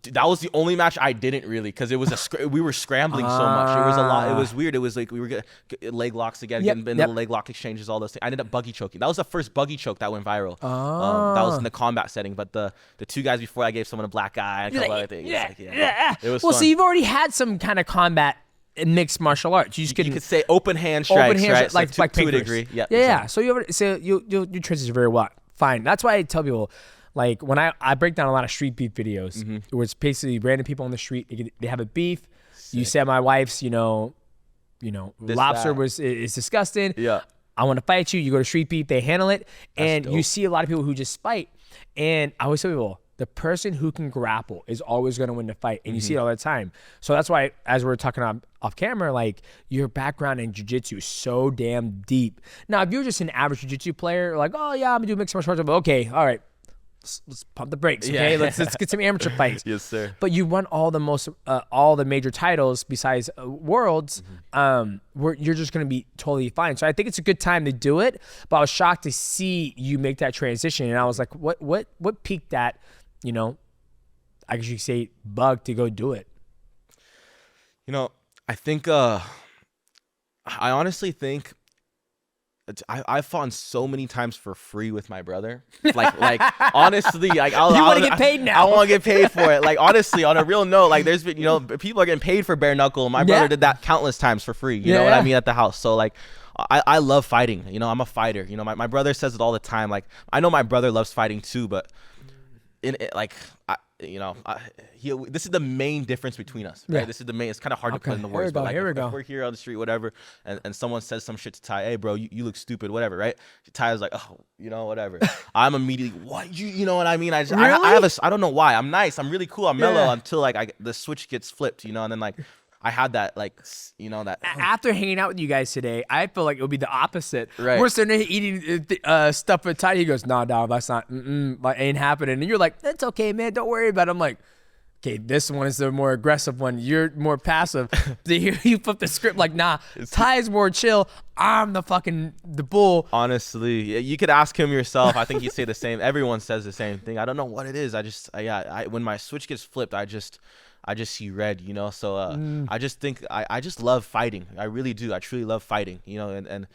That was the only match I didn't really, because it was we were scrambling so much. It was a lot. It was weird. It was like we were getting leg locks again, getting into leg lock exchanges, all those things. I ended up buggy choking. That was the first buggy choke that went viral. That was in the combat setting. But the 2 guys before, I gave someone a black eye and a couple other things. It was fun. So you've already had some kind of combat in mixed martial arts. You could say open hand strikes, right? like to a degree. Yeah. Exactly. So you transition very well. Fine. That's why I tell people, like, when I break down a lot of street beef videos, where it's basically random people on the street, they have a beef. Sick. You say my wife's, lobster is disgusting. Yeah. I want to fight you. You go to street beef, they handle it. And you see a lot of people who just fight. And I always tell people, the person who can grapple is always going to win the fight. And you see it all the time. So that's why, as we're talking off camera, like, your background in jiu-jitsu is so damn deep. Now, if you're just an average jiu-jitsu player, like, oh yeah, I'm going to do mixed martial arts, but okay, all right. Let's pump the brakes, okay? Yeah. Let's get some amateur fights. Yes, sir. But you won all the major titles besides Worlds, where you're just gonna be totally fine. So I think it's a good time to do it. But I was shocked to see you make that transition, and I was like, what piqued that? I guess you could say bug to go do it. I think I honestly think. I've fought so many times for free with my brother. Like honestly, like I want to get paid now. I want to get paid for it. Like, honestly, on a real note, like, there's been, people are getting paid for bare knuckle. My brother did that countless times for free. You know what I mean, at the house. So like, I love fighting. I'm a fighter. My brother says it all the time. Like, I know my brother loves fighting too, but this is the main difference between us, right? This is the main. It's kind of hard to put in the words. But like, if we're here on the street, whatever, and someone says some shit to Ty, hey bro, you look stupid, whatever, right? Ty's like, oh, whatever. I'm immediately, what, you know what I mean? I don't know why. I'm nice. I'm really cool. I'm mellow until like the switch gets flipped, and then like. I had that, like, that. After hanging out with you guys today, I feel like it would be the opposite. Right. We're sitting there eating stuff with Ty. He goes, nah, dog, that's not, like, ain't happening. And you're like, that's okay, man. Don't worry about it. I'm like, okay, this one is the more aggressive one. You're more passive. To hear you flip the script, like, nah, Ty's more chill. I'm the bull. Honestly, you could ask him yourself. I think he'd say the same. Everyone says the same thing. I don't know what it is. When my switch gets flipped, I just see red, So I just think I just love fighting. I really do. I truly love fighting, and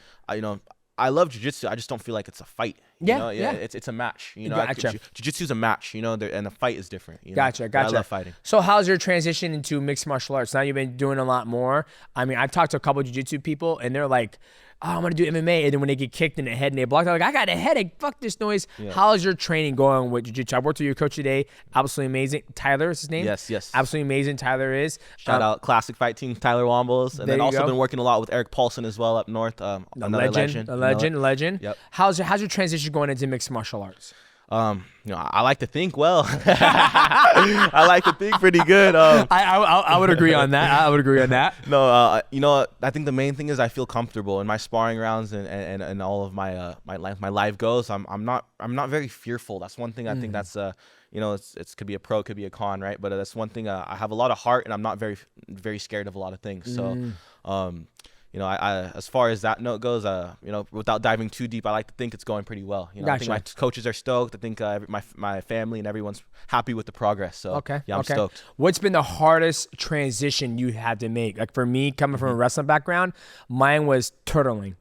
I love jiu-jitsu. I just don't feel like it's a fight. Yeah. It's a match. Gotcha. Jiu-jitsu is a match, and a fight is different. Gotcha. I love fighting. So how's your transition into mixed martial arts? Now you've been doing a lot more. I mean, I've talked to a couple of jiu-jitsu people, and they're like, I'm going to do MMA. And then when they get kicked in the head and they block, they're like, I got a headache. Fuck this noise. Yeah. How's your training going with jiu-jitsu? I worked with your coach today. Absolutely amazing. Tyler is his name? Yes. Absolutely amazing. Tyler is. Shout out Classic Fight Team, Tyler Wombles. And then also been working a lot with Eric Paulson as well up north. Another legend. Legend. Yep. How's your transition going into mixed martial arts? I like to think well. I like to think pretty good. I would agree on that. No, I think the main thing is I feel comfortable in my sparring rounds and all of my my live goes. I'm not very fearful. That's one thing I think that's it's could be a pro, could be a con, right? But that's one thing. I have a lot of heart and I'm not very scared of a lot of things. So I as far as that note goes, without diving too deep, I like to think it's going pretty well. Gotcha. I think my coaches are stoked. I think my family and everyone's happy with the progress. So I'm stoked. What's been the hardest transition you had to make? Like for me, coming from a wrestling background, mine was turtling,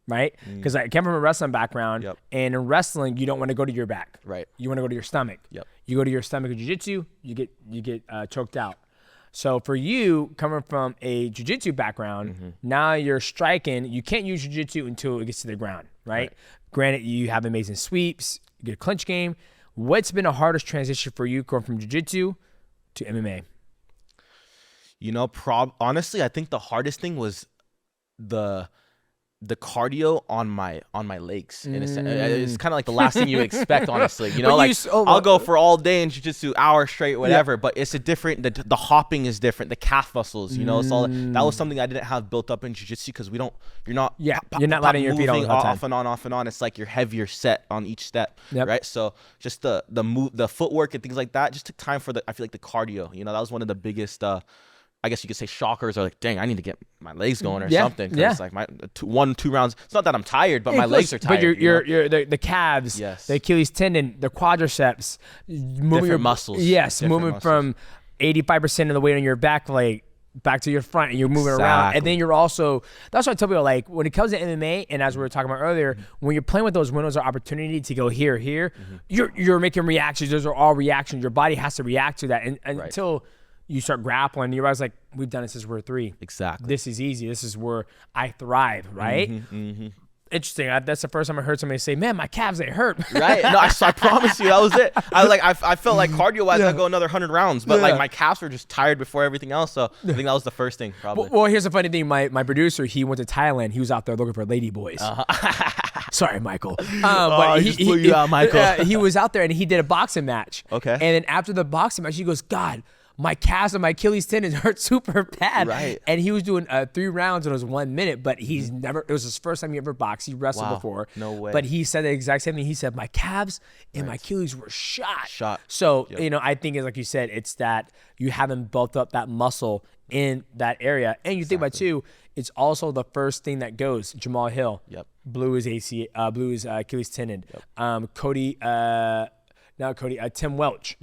right? Because I came from a wrestling background, and in wrestling, you don't want to go to your back, right? You want to go to your stomach. Yep. You go to your stomach in jiu-jitsu, you get choked out. So for you, coming from a jiu-jitsu background, now you're striking. You can't use jiu-jitsu until it gets to the ground, right? Granted, you have amazing sweeps, you get a clinch game. What's been the hardest transition for you going from jiu-jitsu to MMA? Honestly, I think the hardest thing was the cardio on my legs. And it's kind of like the last thing you expect, honestly. I'll go for all day in jiu-jitsu, hour straight, whatever. But it's a different. The hopping is different. The calf muscles, it's all that was something I didn't have built up in jiu-jitsu because you're not letting your feet all the time. off and on. It's like you're heavier set on each step, right? So just the footwork and things like that just took time for I feel like the cardio. That was one of the biggest. I guess you could say shockers are like, dang, I need to get my legs going or something. Cause like my 1-2 rounds. It's not that I'm tired, but my legs are tired. But the calves, the Achilles tendon, the quadriceps, different muscles. Yes, moving from 85% of the weight on your back leg back to your front, and you're moving around. And then you're also, that's what I tell people, like when it comes to MMA, and as we were talking about earlier, when you're playing with those windows of opportunity to go here, you're making reactions. Those are all reactions. Your body has to react to that, and until you start grappling, you realize, like, we've done it since we're 3. Exactly. This is easy. This is where I thrive, right? Interesting. That's the first time I heard somebody say, man, my calves, they hurt. Right. No, I promise you, that was it. I felt like cardio-wise, I'd go another 100 rounds, but like my calves were just tired before everything else. So I think that was the first thing, probably. Well, here's the funny thing. My producer, he went to Thailand. He was out there looking for lady boys. Sorry, Michael. But he blew you out, Michael. He was out there and he did a boxing match. Okay. And then after the boxing match, he goes, God, my calves and my Achilles tendons hurt super bad. Right. And he was doing 3 rounds and it was 1 minute, but he's never, it was his first time he ever boxed. He wrestled before. No way. But he said the exact same thing. He said, my calves and my Achilles were shot. So, I think it's like you said, it's that you haven't built up that muscle in that area. And you think about too, it's also the first thing that goes. Jamal Hill blew his Achilles tendon. Tim Welch,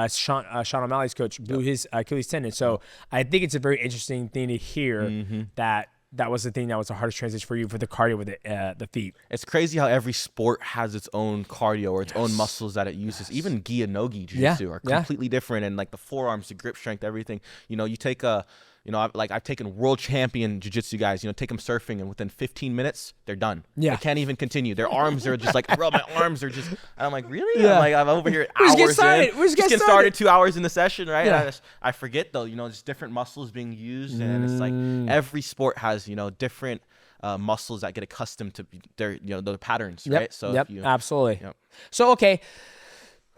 Sean O'Malley's coach, blew his Achilles tendon. So I think it's a very interesting thing to hear that was the thing that was the hardest transition for you for the cardio with the feet. It's crazy how every sport has its own cardio or its own muscles that it uses. Even gi and no gi jiu-jitsu are completely different, and like the forearms, the grip strength, everything. You take I've taken world champion jiu-jitsu guys, take them surfing, and within 15 minutes, they're done. They can't even continue. Their arms are just like, bro, my arms are just, and I'm like, really? I'm over here hours in. We just get started 2 hours in the session, right? I forget though, just different muscles being used, and it's like every sport has, different muscles that get accustomed to their, the patterns, right? So absolutely. So, okay.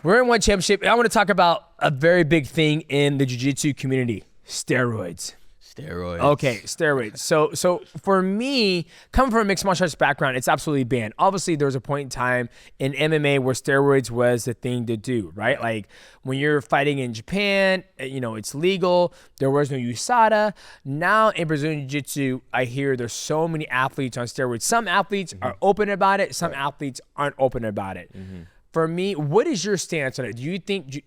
We're in one championship. I want to talk about a very big thing in the jiu-jitsu community. Steroids. Okay, steroids. So for me, coming from a mixed martial arts background, it's absolutely banned. Obviously, there was a point in time in MMA where steroids was the thing to do, right? Like when you're fighting in Japan, it's legal. There was no USADA. Now in Brazilian Jiu-Jitsu, I hear there's so many athletes on steroids. Some athletes are open about it. Some athletes aren't open about it. For me, what is your stance on it? Do you think,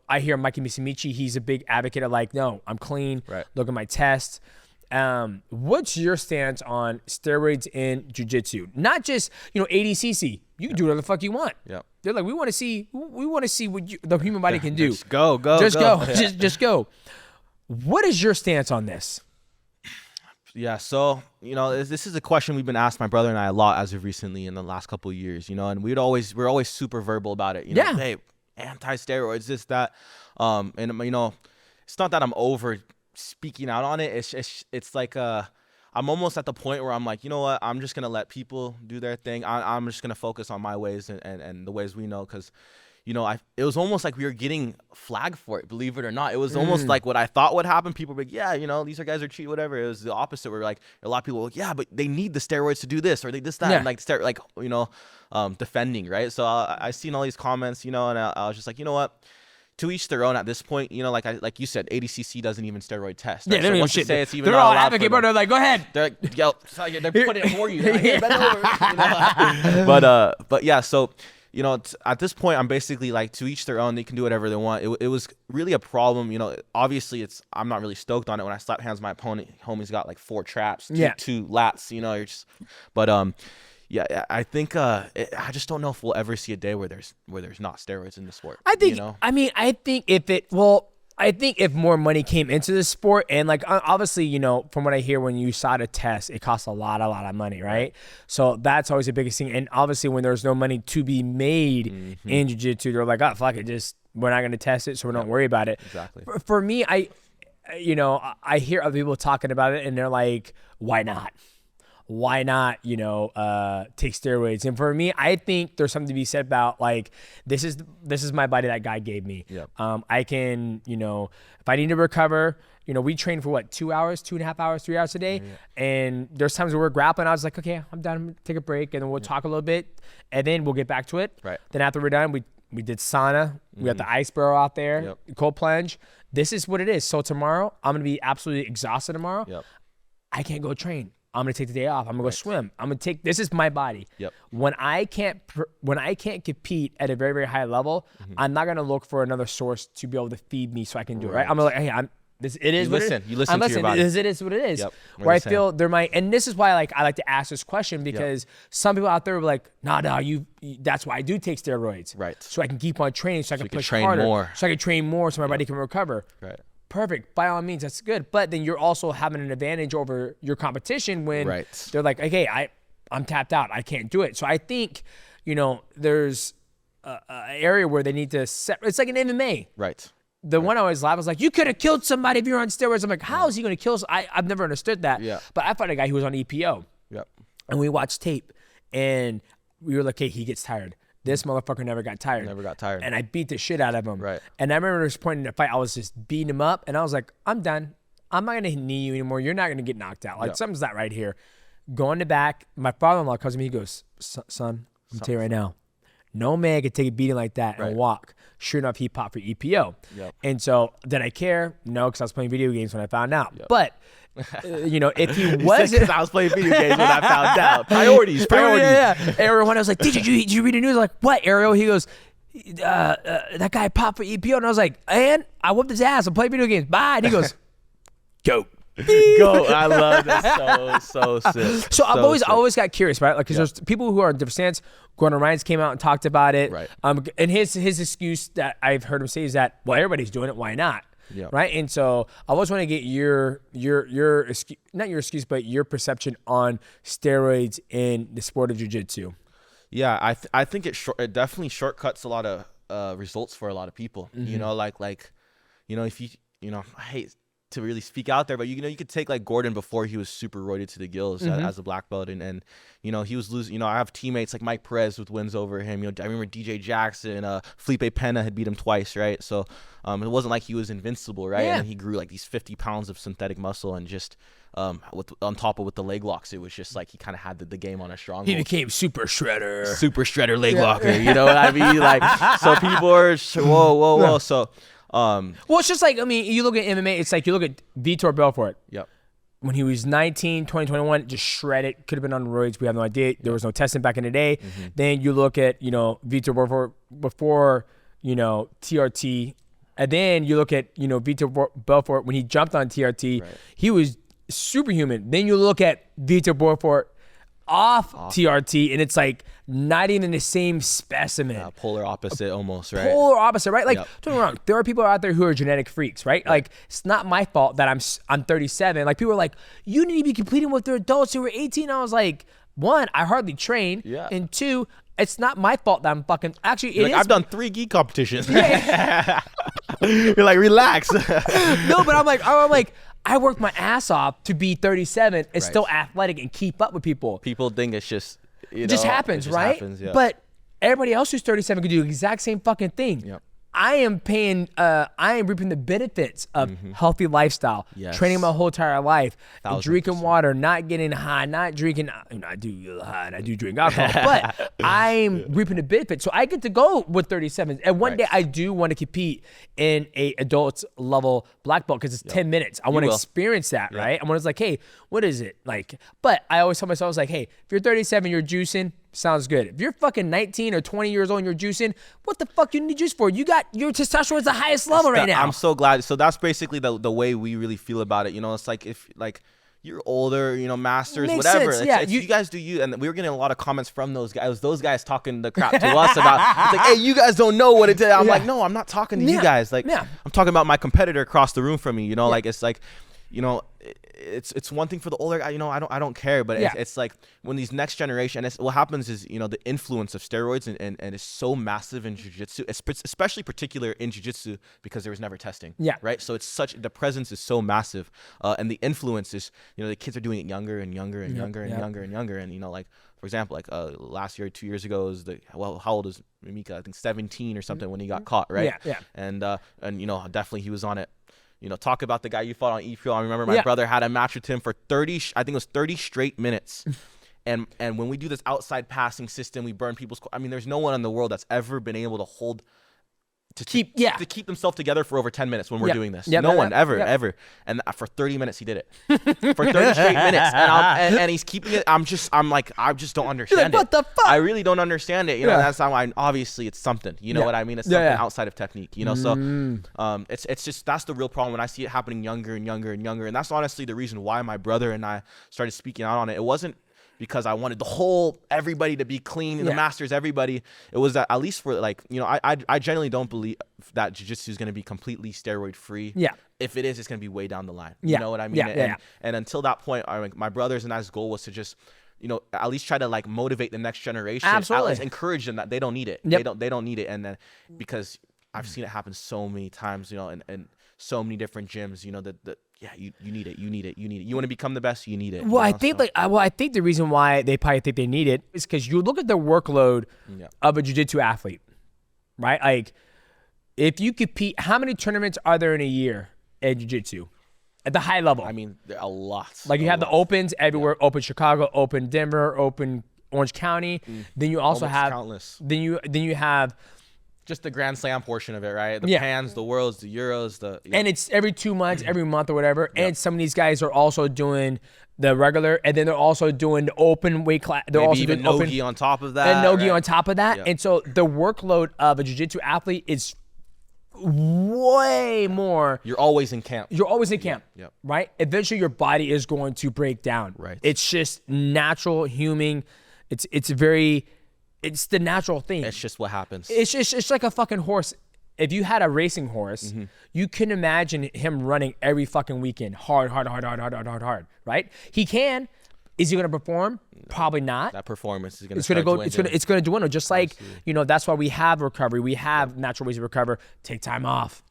I hear Mikey Musumeci, he's a big advocate of like, no, I'm clean. Look at my test. What's your stance on steroids in jiu-jitsu? Not just, ADCC. You can do whatever the fuck you want. They're like, we want to see what the human body can do. Just go. Just go. What is your stance on this? Yeah, so, this is a question we've been asked, my brother and I, a lot as of recently in the last couple of years, and we're always super verbal about it. Hey, anti-steroids, this, that. And, it's not that I'm over speaking out on it. It's like I'm almost at the point where I'm like, you know what? I'm just going to let people do their thing. I'm just going to focus on my ways and the ways we know, because it was almost like we were getting flagged for it, believe it or not. It was almost like what I thought would happen. People were like, yeah, these guys are cheating, whatever. It was the opposite. Where like a lot of people were like, yeah, but they need the steroids to do this or they this, that, and defending, right? So I seen all these comments, and I was just like, you know what? To each their own at this point, like you said, ADCC doesn't even steroid test. Right? Yeah, they don't even shit. Say it's even they're all advocate, bro. They're like, go ahead. They're like, yo, they're putting it for you. Hey, bend over. But yeah, so at this point, I'm basically like, to each their own. They can do whatever they want. It was really a problem. Obviously, I'm not really stoked on it when I slap hands with my opponent. Homie's got like 4 traps, two lats. You're just, but yeah, I think I just don't know if we'll ever see a day where there's not steroids in the sport. I think. I mean, I think if more money came into the sport, and like obviously, from what I hear, when you saw the test, it costs a lot of money, right? So that's always the biggest thing. And obviously, when there's no money to be made in jiu-jitsu, they're like, oh fuck it, we're not gonna test it, so we don't worry about it. Exactly. For me, I hear other people talking about it, and they're like, why not? Why not, take steroids? And for me, I think there's something to be said about like, this is my body that God gave me. Yep. I can, if I need to recover, we train for what, 2 hours, 2.5 hours, 3 hours a day. Yeah. And there's times where we're grappling. I was like, okay, I'm done. I'm gonna take a break, and then we'll talk a little bit, and then we'll get back to it. Right. Then after we're done, we did sauna. We got the ice barrel out there, cold plunge. This is what it is. So tomorrow, I'm gonna be absolutely exhausted tomorrow. Yep. I can't go train. I'm gonna take the day off. I'm gonna go swim. This is my body. Yep. When I can't compete at a very, very high level, I'm not gonna look for another source to be able to feed me so I can do it. Right? I'm like, hey, you listen to your body. It is what it is. Yep. Where I feel and this is why I like to ask this question, because some people out there were like, nah, that's why I do take steroids. Right. So I can keep on training, so I can push train harder, more. So I can train more, so my body can recover. Right. Perfect. By all means, that's good. But then you're also having an advantage over your competition when they're like, okay, I'm tapped out. I can't do it. So I think, there's an area where they need to set. It's like an MMA. Right. The one I always laugh was like, you could have killed somebody if you're on steroids. I'm like, how is he going to kill? I've never understood that. Yeah. But I fought a guy who was on EPO. Yep. And we watched tape, and we were like, hey, he gets tired. This motherfucker never got tired. And I beat the shit out of him. Right. And I remember this point in the fight, I was just beating him up, and I was like, I'm done. I'm not gonna knee you anymore. You're not gonna get knocked out. Like something's not right here. Go in the back. My father-in-law comes to me. He goes, son, I'm telling you right now, no man can take a beating like that and walk. Sure enough, he popped for EPO. Yep. And so did I care? No, because I was playing video games when I found out. Yep. But if he wasn't, because I was playing video games when I found out. Priorities. Yeah. Ariel, when I was like, did you read the news? Like, what, Ariel? He goes, that guy popped for EPO. And I was like, and I whooped his ass. I'm playing video games. Bye. And he goes, go. Go. I love that. So sick. So I've always got curious, right? Like, because there's people who are in different stance. Gordon Ryan's came out and talked about it. Right. And his excuse that I've heard him say is that, well, everybody's doing it. Why not? Yeah. Right. And so I always want to get your not your excuse, but your perception on steroids in the sport of jiu-jitsu. Yeah, I think it definitely shortcuts a lot of results for a lot of people. If I hate to really speak out there, but you could take like Gordon before he was super roided to the gills as a black belt, and he was losing. I have teammates like Mike Perez with wins over him. I remember DJ Jackson, Felipe Pena had beat him twice, right? So it wasn't like he was invincible, right? Yeah. And he grew like these 50 pounds of synthetic muscle, and just on top of with the leg locks, it was just like he kind of had the game on a stronghold. He became super shredder leg locker. You know what I mean? Like, so people are whoa. So. Well, it's just like, you look at MMA, it's like you look at Vitor Belfort. Yep. When he was 19, 20, 21, just shredded, could have been on roids. We have no idea. There was no testing back in the day. Then you look at, Vitor Belfort before, TRT. And then you look at, Vitor Belfort when he jumped on TRT. Right. He was superhuman. Then you look at Vitor Belfort off TRT, and it's like not even the same specimen. Polar opposite almost, right? Polar opposite, right? Like, don't get me wrong, there are people out there who are genetic freaks, right? Like, it's not my fault that I'm 37. Like, people are like, you need to be competing with the adults who were 18. I was like, one, I hardly train, and two, it's not my fault that I'm fucking. Actually, it is. I've done 3 gi competitions. You're like, relax. No, but I'm like, I worked my ass off to be 37 and still athletic and keep up with people. People think it's just, it just happens, right? Happens, But everybody else who's 37 can do the exact same fucking thing. Yep. I am reaping the benefits of healthy lifestyle, training my whole entire life, drinking water, not getting high, not drinking. I do get high and I do drink alcohol, but I'm reaping the benefits. So I get to go with 37. And one day I do want to compete in a adults level black belt because it's 10 minutes. I want to experience that, right? And when it's like, hey, what is it like? But I always tell myself, I was like, hey, if you're 37, you're juicing. Sounds good. If you're fucking 19 or 20 years old and you're juicing, what the fuck you need juice for? You got your testosterone is the highest level right now. I'm so glad. So that's basically the way we really feel about it. You know, it's like if like you're older, you know, masters, Makes whatever. sense. You guys do you. And we were getting a lot of comments from those guys. It was those guys talking the crap to us about, it's like, hey, you guys don't know what it is. I'm like, no, I'm not talking to you guys. Like, I'm talking about my competitor across the room from me. You know, like it's like, you know, it's one thing for the older guy, you know, I don't care, but it's like when these next generation, and what happens is, you know, the influence of steroids and it's so massive in jiu-jitsu, especially particular in jiu-jitsu because there was never testing, right? So it's the presence is so massive, and the influence is, you know, the kids are doing it younger and younger and younger and younger and younger, and you know, like for example, like last year, 2 years ago, how old is Mika? I think 17 or something when he got caught, right? And you know, definitely he was on it. You know, talk about the guy you fought on EPO. I remember my brother had a match with him for 30, I think it was 30 straight minutes. And when we do this outside passing system, we burn people's, I mean, there's no one in the world that's ever been able to hold, to keep themselves together for over 10 minutes when we're doing this. No one, ever. And for 30 minutes, he did it. For 30 straight minutes. And he's keeping it. I'm like, I just don't understand it. What the fuck? I really don't understand it. You know, that's how obviously it's something. You know what I mean? It's something outside of technique, you know? So it's just, that's the real problem when I see it happening younger and younger and younger. And that's honestly the reason why my brother and I started speaking out on it. It wasn't because I wanted everybody to be clean, the masters, everybody. It was that at least for like, you know, I generally don't believe that jiu-jitsu is going to be completely steroid free. If it is, it's going to be way down the line. You know what I mean? And until that point, my brothers and I's goal was to just, you know, at least try to like motivate the next generation. Absolutely. At least encourage them that they don't need it. They don't need it. And then because I've seen it happen so many times, you know, and so many different gyms, you know, you need it. You want to become the best, you need it. Well, I think the reason why they probably think they need it is because you look at the workload of a jiu-jitsu athlete, right? Like, if you compete, how many tournaments are there in a year at jiu-jitsu at the high level? I mean, there are a lot. Like you have the opens everywhere, Open Chicago, Open Denver, Open Orange County. Then you also have countless. Then you have just the Grand Slam portion of it, right? The Pans, the Worlds, the Euros, and it's every 2 months, every month or whatever. And some of these guys are also doing the regular, and then they're also doing the open weight class. They're maybe also even doing no-gi on top of that. And no-gi on top of that. And so the workload of a jiu-jitsu athlete is way more. You're always in camp. Right? Eventually your body is going to break down. Right. It's just natural, human. It's the natural thing. It's just what happens. It's like a fucking horse. If you had a racing horse, you can imagine him running every fucking weekend. Hard, right? He can. Is he going to perform? Probably not. That performance is going to It's going to dwindle. Just like, you know, that's why we have recovery. We have natural ways to recover. Take time off.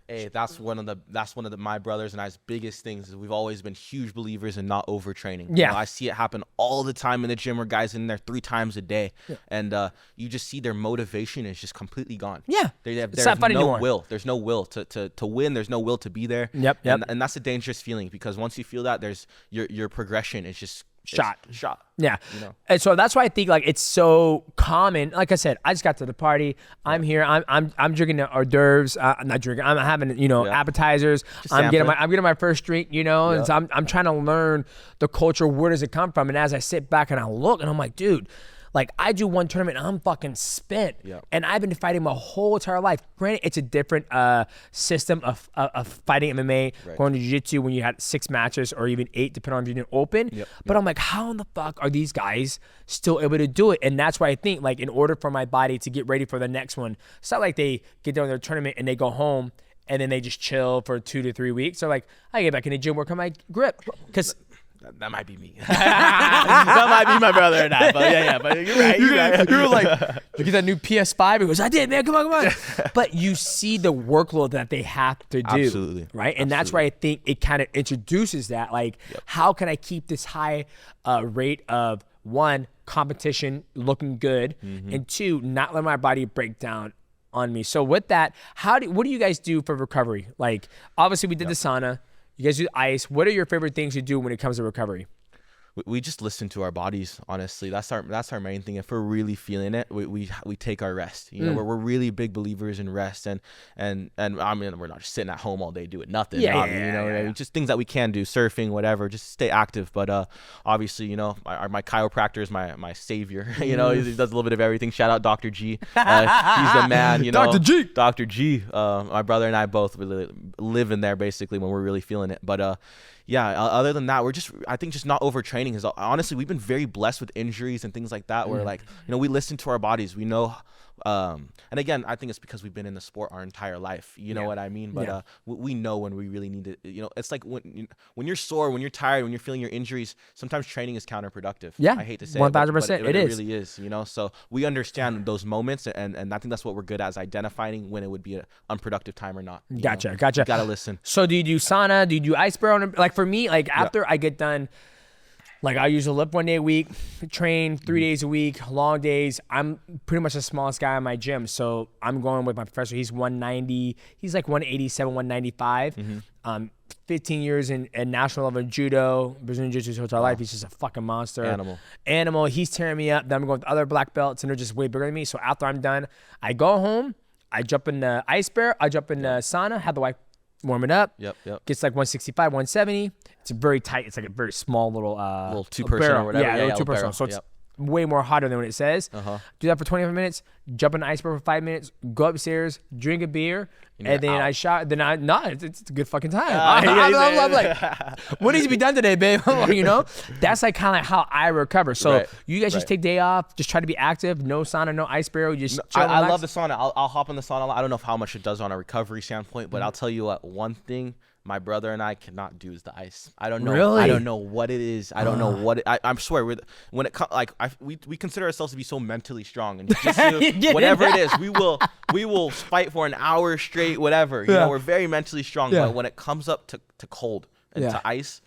Hey, that's one of my brothers and I's biggest things is we've always been huge believers in not overtraining. You know, I see it happen all the time in the gym where guys in there 3 times a day, and you just see their motivation is just completely gone. There's no anymore. will. There's no will to win. There's no will to be there. And that's a dangerous feeling because once you feel that, there's your progression is just shot. Yeah. You know? And so that's why I think like it's so common. Like I said, I just got to the party. I'm here. I'm drinking the hors d'oeuvres. I'm not drinking. I'm having, you know, appetizers. I'm getting my first drink, you know, and so I'm trying to learn the culture. Where does it come from? And as I sit back and I look and I'm like, dude, Like I do one tournament and I'm fucking spent. Yep. And I've been fighting my whole entire life. Granted, it's a different system of fighting MMA, going to jiu-jitsu when you had 6 matches or even 8, depending on if you're doing open. But I'm like, how in the fuck are these guys still able to do it? And that's why I think, like, in order for my body to get ready for the next one, it's not like they get done with their tournament and they go home and then they just chill for 2 to 3 weeks. They're like, I get back in the gym, work on my grip. Because that might be me. That might be my brother and I. But yeah, but you're right. You were like, look at that new PS5. He goes, I did, man. Come on. But you see the workload that they have to do. Absolutely. Right? And that's why I think it kind of introduces that. Like, how can I keep this high rate of, 1, competition looking good, and 2, not let my body break down on me. So with that, what do you guys do for recovery? Like, obviously we did the sauna. You guys do ice. What are your favorite things you do when it comes to recovery? We just listen to our bodies, honestly. That's our main thing. If we're really feeling it, we take our rest. You know, we're really big believers in rest, and I mean, we're not just sitting at home all day doing nothing. I mean, just things that we can do, surfing, whatever, just stay active. But obviously, you know, my chiropractor is my savior. You know, he does a little bit of everything. Shout out Dr. G. He's the man. You know, Dr. G. My brother and I both really live in there basically when we're really feeling it. But yeah, other than that, I think just not overtraining is, honestly, we've been very blessed with injuries and things like that where, like, you know, we listen to our bodies. We know, and again, I think it's because we've been in the sport our entire life. You know what I mean? But we know when we really need to, you know, it's like when you're sore, when you're tired, when you're feeling your injuries, sometimes training is counterproductive. Yeah, I hate to say 1,000%. It really is, you know? So we understand those moments, and I think that's what we're good at, is identifying when it would be an unproductive time or not. Gotcha. You gotta listen. So do you do sauna? Do you do ice barrel? Like for me, like after I get done, like I usually lift 1 day a week, train 3 days a week, long days. I'm pretty much the smallest guy in my gym. So I'm going with my professor. He's 190. He's like 187, 195. 15 years in national level judo, Brazilian Jiu Jitsu his whole life. He's just a fucking monster. Animal. He's tearing me up. Then I'm going with other black belts, and they're just way bigger than me. So after I'm done, I go home. I jump in the ice bear. I jump in the sauna. Have the wife warm it up. Gets like 165, 170. It's very tight. It's like a very small little 2-person or whatever. Yeah, 2-person. So it's way more hotter than what it says. Do that for 25 minutes. Jump in the ice bar for 5 minutes. Go upstairs. Drink a beer. And then I shot. Then it's a good fucking time. I'm like, what needs to be done today, babe? You know, that's like kind of like how I recover. So you guys just take day off. Just try to be active. No sauna, no ice barrel. You just chill, I love the sauna. I'll hop in the sauna. I don't know how much it does on a recovery standpoint, but I'll tell you what. One thing my brother and I cannot do is the ice. I don't know. Really? I don't know what it is. I don't know what I swear. When it comes, like we consider ourselves to be so mentally strong, and whatever it is, we will fight for an hour straight. Whatever, you know, we're very mentally strong. But when it comes up to cold and to ice,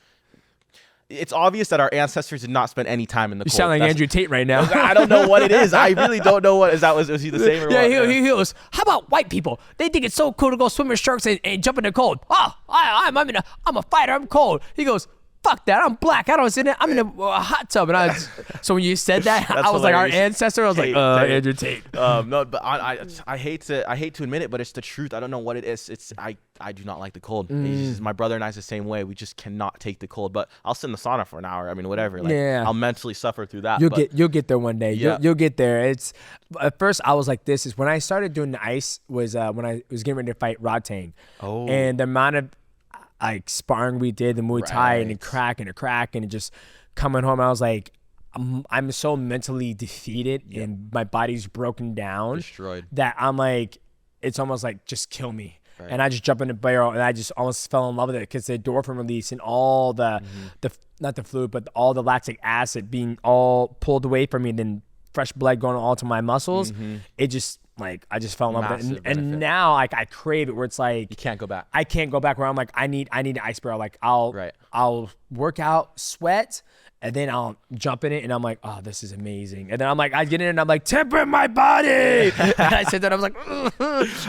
it's obvious that our ancestors did not spend any time in the cold. You sound like Andrew Tate right now. I don't know what it is. I really don't know what is that. Was he the same or what? Yeah, he goes, how about white people? They think it's so cool to go swim with sharks and jump in the cold. Oh, I'm a fighter. I'm cold. He goes, fuck that. I'm black. I don't sit in. I'm in a hot tub. And so when you said that, I was like, our ancestor. I was like, Andrew Tate. No, but I hate to admit it, but it's the truth. I don't know what it is. I do not like the cold. My brother and I's the same way. We just cannot take the cold. But I'll sit in the sauna for an hour. I mean, whatever. Like, I'll mentally suffer through that. You'll get there one day. You'll get there. It's at first I was like, this is when I started doing the ice was when I was getting ready to fight Rod Tang. And the amount of like sparring we did, the Muay Thai and the crack and just coming home, I was like, I'm so mentally defeated and my body's broken down, destroyed, that I'm like, it's almost like, just kill me. And I just jump in the barrel and I just almost fell in love with it because the endorphin release and all the not the fluid, but all the lactic acid being all pulled away from me, and then fresh blood going all to my muscles. It just, like, I just fell in love with it. And now like I crave it, where it's like you can't go back. I can't go back, where I'm like, I need an ice barrel. Like I'll work out, sweat, and then I'll jump in it, and I'm like, oh, this is amazing. And then I'm like, I get in and I'm like, temper my body. And I said that, I was like,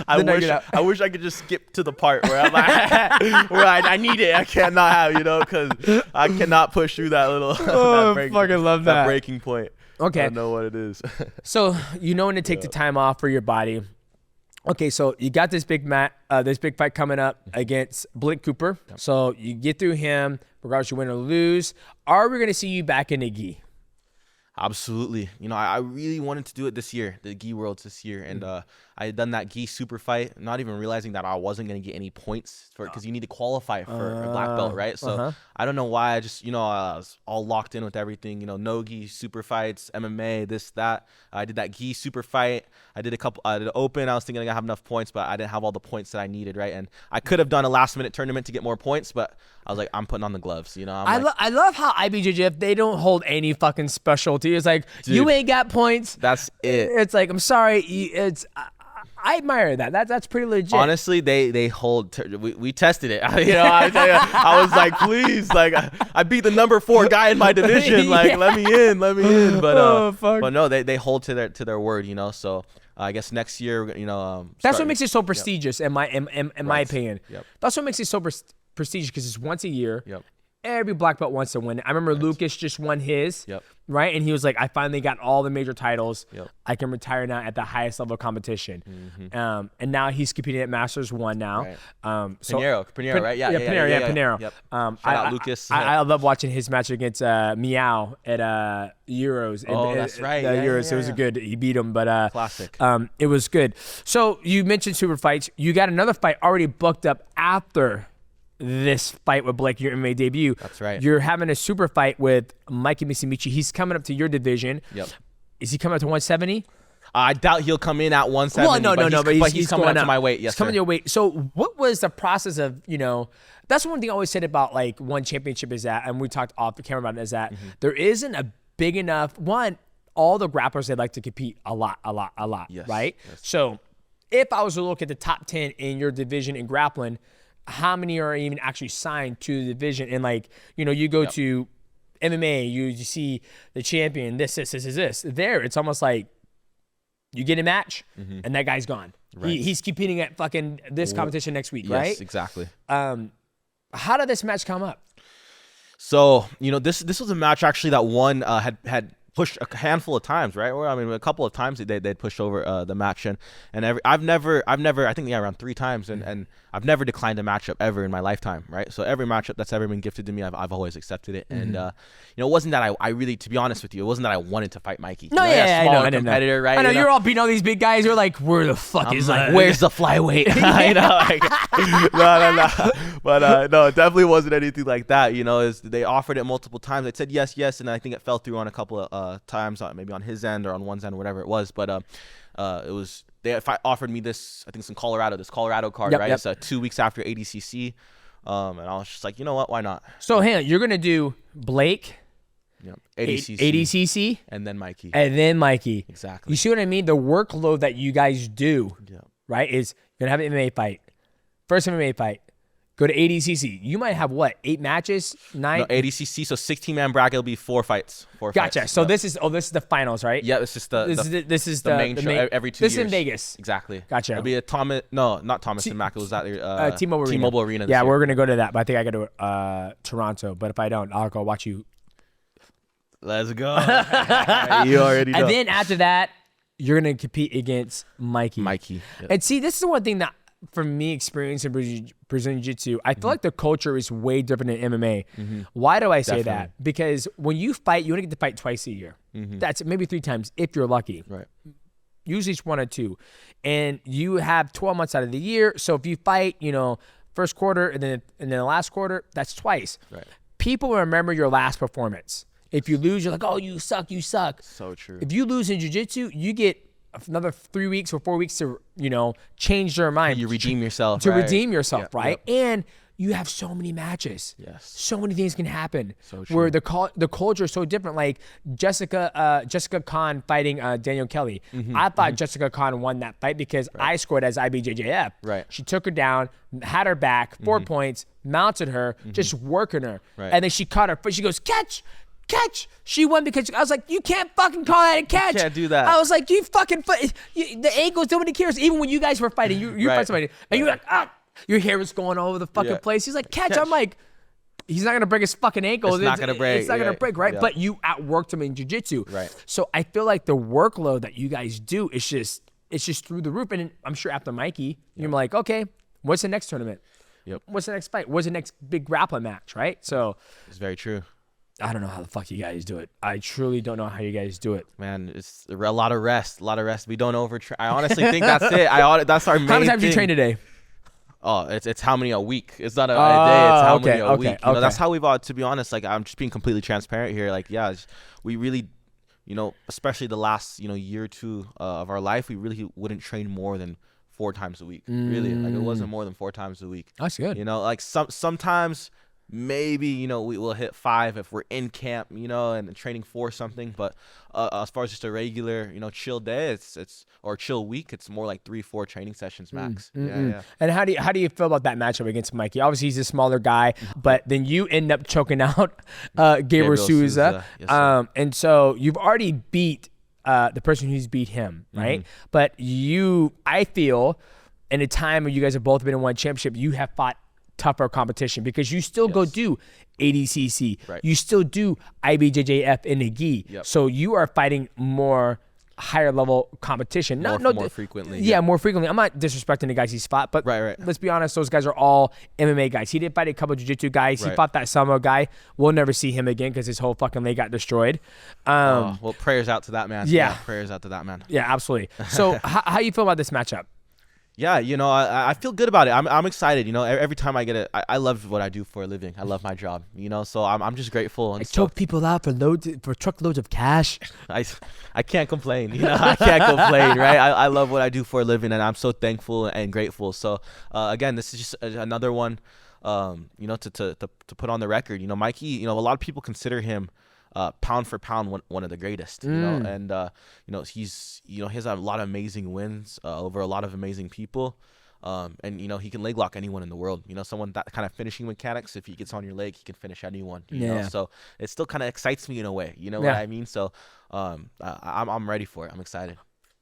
I wish I could just skip to the part where I'm like, where I need it. I cannot have, because I cannot push through that little that breaking point. Okay. I don't know what it is. So you know when to take the time off for your body. Okay, so you got this big fight coming up against Blake Cooper. So you get through him, regardless you win or lose. Are we going to see you back in the gi? Absolutely. You know, I really wanted to do it this year, the Gi Worlds this year. And I had done that Gi super fight, not even realizing that I wasn't going to get any points for it because you need to qualify for a black belt, right? So I don't know why. I just, I was all locked in with everything, no Gi super fights, MMA, this, that. I did that Gi super fight. I did the open. I was thinking I have enough points, but I didn't have all the points that I needed, right? And I could have done a last minute tournament to get more points, but I was like, I'm putting on the gloves, I love how IBJJF, they don't hold any fucking specialty. It's like, dude, you ain't got points. That's it. It's like, I'm sorry. I admire that. That's pretty legit. Honestly, they hold. We tested it. I was like, please, like I beat the number 4 guy in my division. Like, let me in. But no, they hold to their word. So I guess next year, that's what makes it so prestigious. In my opinion, Yep. That's what makes it so prestigious because it's once a year. Yep. Every black belt wants to win. I remember Lucas just won his, right? And he was like, I finally got all the major titles. I can retire now at the highest level of competition. And now he's competing at Masters 1 now. Right. Pinheiro, right? Yeah, Pinheiro. Yep. Shout out Lucas. I love watching his match against Meow at Euros. That's right. Euros. It was good. He beat him, but classic. It was good. So you mentioned super fights. You got another fight already booked up after this fight with Blake, your MMA debut. That's right. You're having a super fight with Mikey Musumeci. He's coming up to your division. Yep. Is he coming up to 170? I doubt he'll come in at 170. Well, but he's coming going up to my weight. Yes, he's coming to your weight. So what was the process of, that's one thing I always said about like one championship is that, and we talked off the camera about it, is that there isn't a big enough, all the grapplers, they like to compete a lot, yes, right? Yes. So if I was to look at the top 10 in your division in grappling, how many are even actually signed to the division? And like, you go to MMA, you see the champion, this. There, it's almost like you get a match and that guy's gone. Right. He's competing at fucking this competition next week, right? Yes, exactly. How did this match come up? So, this was a match actually that one had pushed a handful of times, right? Or a couple of times they'd pushed over the match, and I've never I think around 3 times, and I've never declined a matchup ever in my lifetime, right? So every matchup that's ever been gifted to me, I've always accepted it, and it wasn't that I really, to be honest with you, it wasn't that I wanted to fight Mikey. No, I know, competitor, right? I know you're all beating all these big guys. You're like, where the fuck is like, where's the flyweight? No, but no, it definitely wasn't anything like that. They offered it multiple times. I said yes, and I think it fell through on a couple of times, maybe on his end or on one's end, whatever it was. But it was they offered me this, I think it's in Colorado, this Colorado card, right? It's 2 weeks after ADCC, and I was just like, you know what, why not? So hang on, you're gonna do Blake, ADCC, and then Mikey, Exactly. You see what I mean? The workload that you guys do, right? Is you're gonna have an MMA fight, first MMA fight. Go to ADCC. You might have 8 matches, 9. No, ADCC. So 16-man bracket will be 4 fights. Gotcha. So this is the finals, right? Yeah, this is the main show every 2 years. This is in Vegas. Exactly. Gotcha. It'll be not Thomas and Mack. It was at T-Mobile Arena. Yeah, we're gonna go to that, but I think I go to Toronto. But if I don't, I'll go watch you. Let's go. You already know. And then after that, you're gonna compete against Mikey. Yep. And see, this is one thing that, for me, experiencing Brazilian Jiu-Jitsu, I feel like the culture is way different than MMA. Why do I say that? Because when you fight, you only get to fight twice a year. That's maybe 3 times if you're lucky. Right. Usually it's 1 or 2. And you have 12 months out of the year. So if you fight, first quarter and then the last quarter, that's twice. Right. People remember your last performance. If you lose, you're like, oh, you suck. So true. If you lose in Jiu-Jitsu, you get another 3 weeks or 4 weeks to, change their mind. You redeem yourself. Redeem yourself, right? Yep. And you have so many matches. Yes. So many things can happen. So true. Where the culture is so different. Like Jessica Khan fighting Daniel Kelly. I thought Jessica Khan won that fight because I scored as IBJJF. Right. She took her down, had her back, 4 points, mounted her, just working her. Right. And then she caught her foot. She goes, catch. She won because I was like, you can't fucking call that a catch. You can't do that. I was like, the ankles, nobody cares. Even when you guys were fighting, you fight somebody, and you're like, your hair was going all over the fucking place. He's like, catch. I'm like, he's not gonna break his fucking ankle. It's not gonna break. It's not gonna break, right? Yeah. But you outworked him in jiu-jitsu. Right. So I feel like the workload that you guys do is just through the roof. And I'm sure after Mikey, you're like, okay, what's the next tournament? Yep. What's the next fight? What's the next big grappling match? Right. So it's very true. I don't know how the fuck you guys do it. I truly don't know how you guys do it. Man, it's a lot of rest. We don't overtrain. I honestly think that's it. That's our main How many times thing. you train today? Oh, it's how many a week. It's not a day. It's how many a week. You know, that's how we've. To be honest, like I'm just being completely transparent here. Like, yeah, we really, especially the last year or two of our life, we really wouldn't train more than 4 times a week. Really, like it wasn't more than 4 times a week. That's good. Like sometimes maybe we will hit 5 if we're in camp, and training for something. But as far as just a regular chill day, it's or chill week, it's more like 3-4 training sessions max. Yeah. And how do you feel about that matchup against Mikey? Obviously he's a smaller guy, but then you end up choking out Gabriel Souza. Yes, and so you've already beat the person who's beat him, right? But I feel in a time where you guys have both been in one championship, you have fought tougher competition because you still go do ADCC. Right. You still do IBJJF in the gi. Yep. So you are fighting more higher level competition. More frequently. Yeah, more frequently. I'm not disrespecting the guys he's fought, but right. let's be honest, those guys are all MMA guys. He did fight a couple jiu-jitsu guys. Right. He fought that Samo guy. We'll never see him again because his whole fucking leg got destroyed. Well, prayers out to that man. Yeah. Prayers out to that man. Yeah, absolutely. So how you feel about this matchup? Yeah, I feel good about it. I'm excited. Every time I get it, I love what I do for a living. I love my job. So I'm just grateful. And I choke people out for truckloads of cash. I can't complain. I can't complain, right? I love what I do for a living, and I'm so thankful and grateful. So again, this is just another one, to put on the record. Mikey. A lot of people consider him pound for pound one of the greatest, and he has a lot of amazing wins over a lot of amazing people, and he can leg lock anyone in the world. Someone that kind of finishing mechanics, if he gets on your leg, he can finish anyone. You know? So it still kind of excites me in a way. What I mean? So I'm ready for it. I'm excited.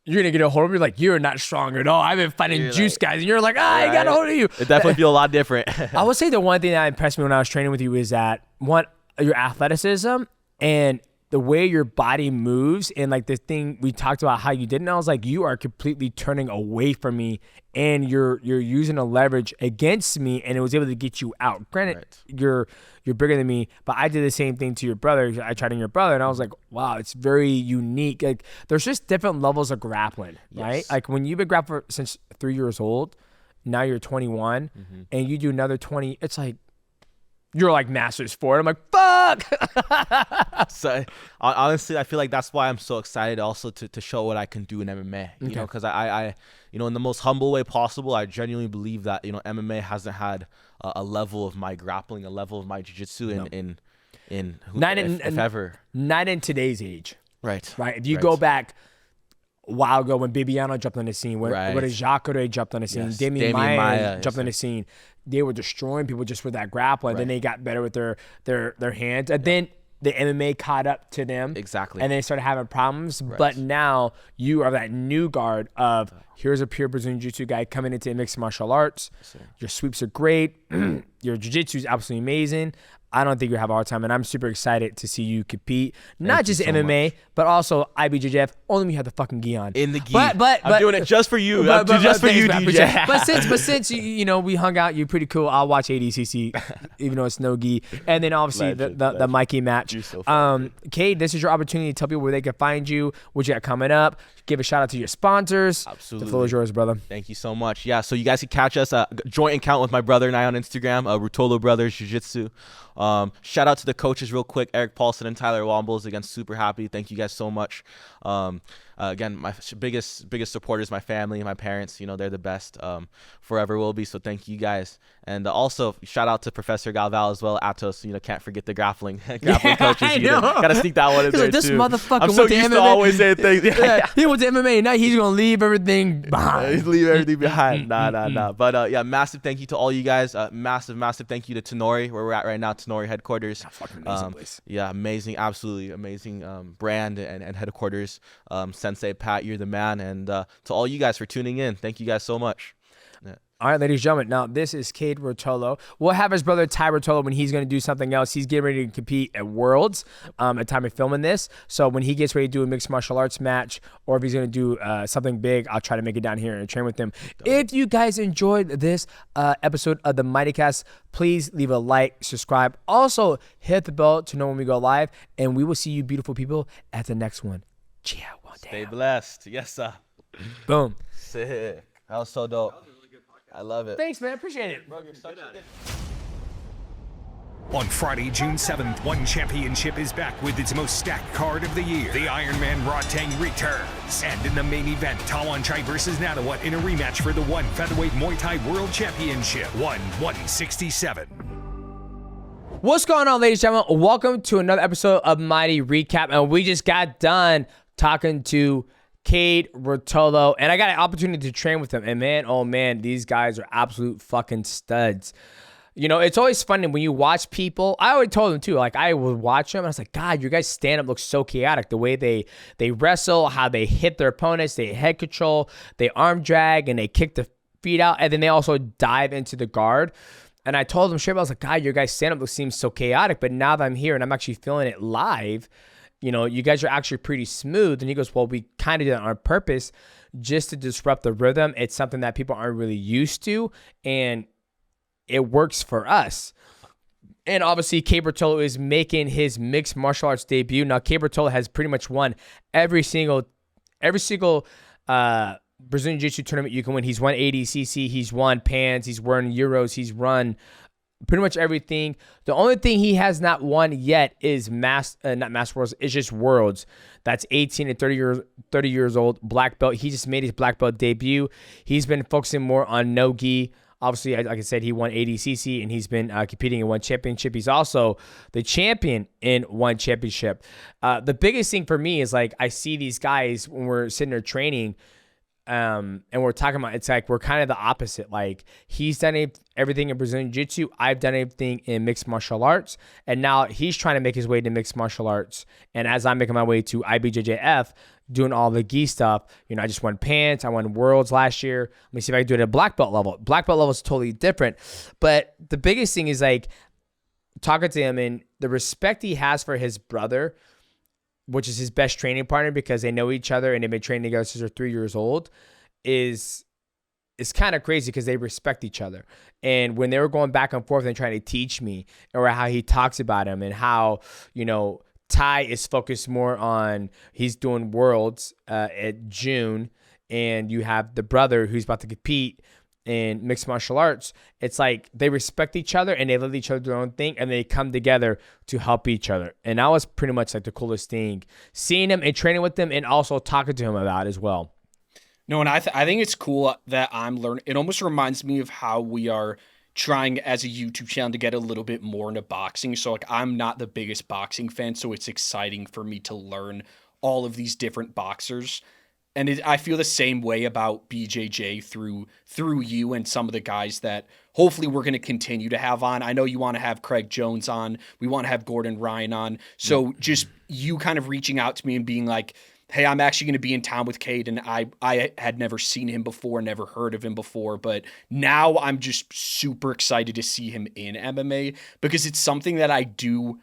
You're going to get a hold of me like, you're not strong at all. I've been fighting juice guys. And you're like, I got a hold of you. It definitely feel a lot different. I would say the one thing that impressed me when I was training with you is that, one, your athleticism and the way your body moves, and like the thing we talked about how you did, and I was like, you are completely turning away from me and you're using a leverage against me, and it was able to get you out. Granted, you're bigger than me, but I did the same thing to your brother. I tried on your brother, and I was like, wow, it's very unique. Like there's just different levels of grappling, right? Like when you've been grappling since 3 years old, now you're 21, and you do another 20, it's like, you're like masters sport. I'm like, fuck. So honestly, I feel like that's why I'm so excited also to show what I can do in MMA. You know, because I in the most humble way possible, I genuinely believe that MMA hasn't had a level of my grappling, a level of my jiu-jitsu if ever. Not in today's age. Right. If you go back a while ago when Bibiano jumped on the scene, when Jacare jumped on the scene, Damien Maya jumped on the scene, they were destroying people just with that grapple, and then they got better with their hands, and then the MMA caught up to them. Exactly. And they started having problems. But now you are that new guard of here's a pure Brazilian Jiu-Jitsu guy coming into mixed martial arts. Your sweeps are great. Your Jiu-Jitsu is absolutely amazing. I don't think you'll have a hard time, and I'm super excited to see you compete. Not just MMA, but also IBJJF. Only when you have the fucking gi on. In the gi. But I'm doing it just for you. Just for you, DJ. But since we hung out, you're pretty cool. I'll watch ADCC, even though it's no gi. And then obviously the Mikey match. Kade, this is your opportunity to tell people where they can find you, what you got coming up. Give a shout out to your sponsors. Absolutely. The floor is yours, brother. Thank you so much. Yeah, so you guys can catch us joint account with my brother and I on Instagram, Ruotolo Brothers Jiu-Jitsu. Shout out to the coaches real quick, Eric Paulson and Tyler Wombles. Again, super happy. Thank you guys so much. Again, my biggest supporters, my family, my parents. They're the best. Forever will be. So thank you guys. And also shout out to Professor Galval as well, Atos. Can't forget the grappling coaches. Gotta sneak that one in there this too. Motherfucker I'm so used to always saying things. He went to MMA. Now he's gonna leave everything behind. He's leave everything behind. Nah. But massive thank you to all you guys. Massive thank you to Tenori, where we're at right now. Tenori headquarters. Fucking amazing place. Yeah, amazing, absolutely amazing brand and headquarters. Sensei Pat, you're the man, and to all you guys for tuning in, thank you guys so much. All right, ladies and gentlemen. Now, this is Kade Ruotolo. We'll have his brother Ty Ruotolo when he's going to do something else. He's getting ready to compete at Worlds at the time of filming this. So when he gets ready to do a mixed martial arts match, or if he's going to do something big, I'll try to make it down here and train with him. If you guys enjoyed this episode of the Mighty Cast, please leave a like, subscribe. Also, hit the bell to know when we go live. And we will see you beautiful people at the next one. Ciao. Stay blessed. Yes, sir. Boom. Sick. That was so dope. I love it. Thanks, man. Appreciate it. On Friday, June 7th, One Championship is back with its most stacked card of the year. The Ironman Rodtang returns. And in the main event, Tawanchai versus Natawut in a rematch for the One Featherweight Muay Thai World Championship. 167. What's going on, ladies and gentlemen? Welcome to another episode of Mighty Recap. And we just got done talking to Kade Ruotolo, and I got an opportunity to train with him. And man, oh man, these guys are absolute fucking studs. You know, it's always funny when you watch people. I always told them too, like I would watch them and I was like, God, your guys' stand-up looks so chaotic. The way they wrestle, how they hit their opponents, they head control, they arm drag, and they kick the feet out, and then they also dive into the guard. And I told them straight up, I was like, God, your guys' stand-up seems so chaotic. But now that I'm here and I'm actually feeling it live, you know, you guys are actually pretty smooth. And he goes, well, we kind of did it on purpose just to disrupt the rhythm. It's something that people aren't really used to, and it works for us. And obviously, Kade Ruotolo is making his mixed martial arts debut. Now, Kade Ruotolo has pretty much won every single Brazilian Jiu-Jitsu tournament you can win. He's won ADCC, he's won PANs, he's won Euros, he's run pretty much everything. The only thing he has not won yet is not Master Worlds, it's just Worlds. That's 18 and 30 years old, black belt. He just made his black belt debut. He's been focusing more on no-gi. Obviously, like I said, he won ADCC, and he's been competing in one championship. He's also the champion in one championship. The biggest thing for me is, like, I see these guys when we're sitting there training, and we're talking about, it's like we're kind of the opposite. Like, he's done everything in Brazilian Jiu-Jitsu, I've done everything in mixed martial arts, and now he's trying to make his way to mixed martial arts. And as I'm making my way to IBJJF, doing all the gi stuff, you know, I just won PANs, I won Worlds last year. Let me see if I can do it at black belt level. Black belt level is totally different, but the biggest thing is, like, talking to him and the respect he has for his brother, which is his best training partner because they know each other and they've been training together since they're 3 years old, is kind of crazy because they respect each other. And when they were going back and forth and trying to teach me, or how he talks about him and how, you know, Ty is focused more on, he's doing Worlds at June, and you have the brother who's about to compete in mixed martial arts. It's like they respect each other and they let each other do their own thing, and they come together to help each other. And that was pretty much like the coolest thing, seeing him and training with him, and also talking to him about it as well. No, and I think it's cool that I'm learning. It almost reminds me of how we are trying as a YouTube channel to get a little bit more into boxing. So, like, I'm not the biggest boxing fan, so it's exciting for me to learn all of these different boxers. And I feel the same way about BJJ through you and some of the guys that hopefully we're going to continue to have on. I know you want to have Craig Jones on. We want to have Gordon Ryan on. So just you kind of reaching out to me and being like, hey, I'm actually going to be in town with Kade, and I had never seen him before, never heard of him before, but now I'm just super excited to see him in MMA because it's something that I do.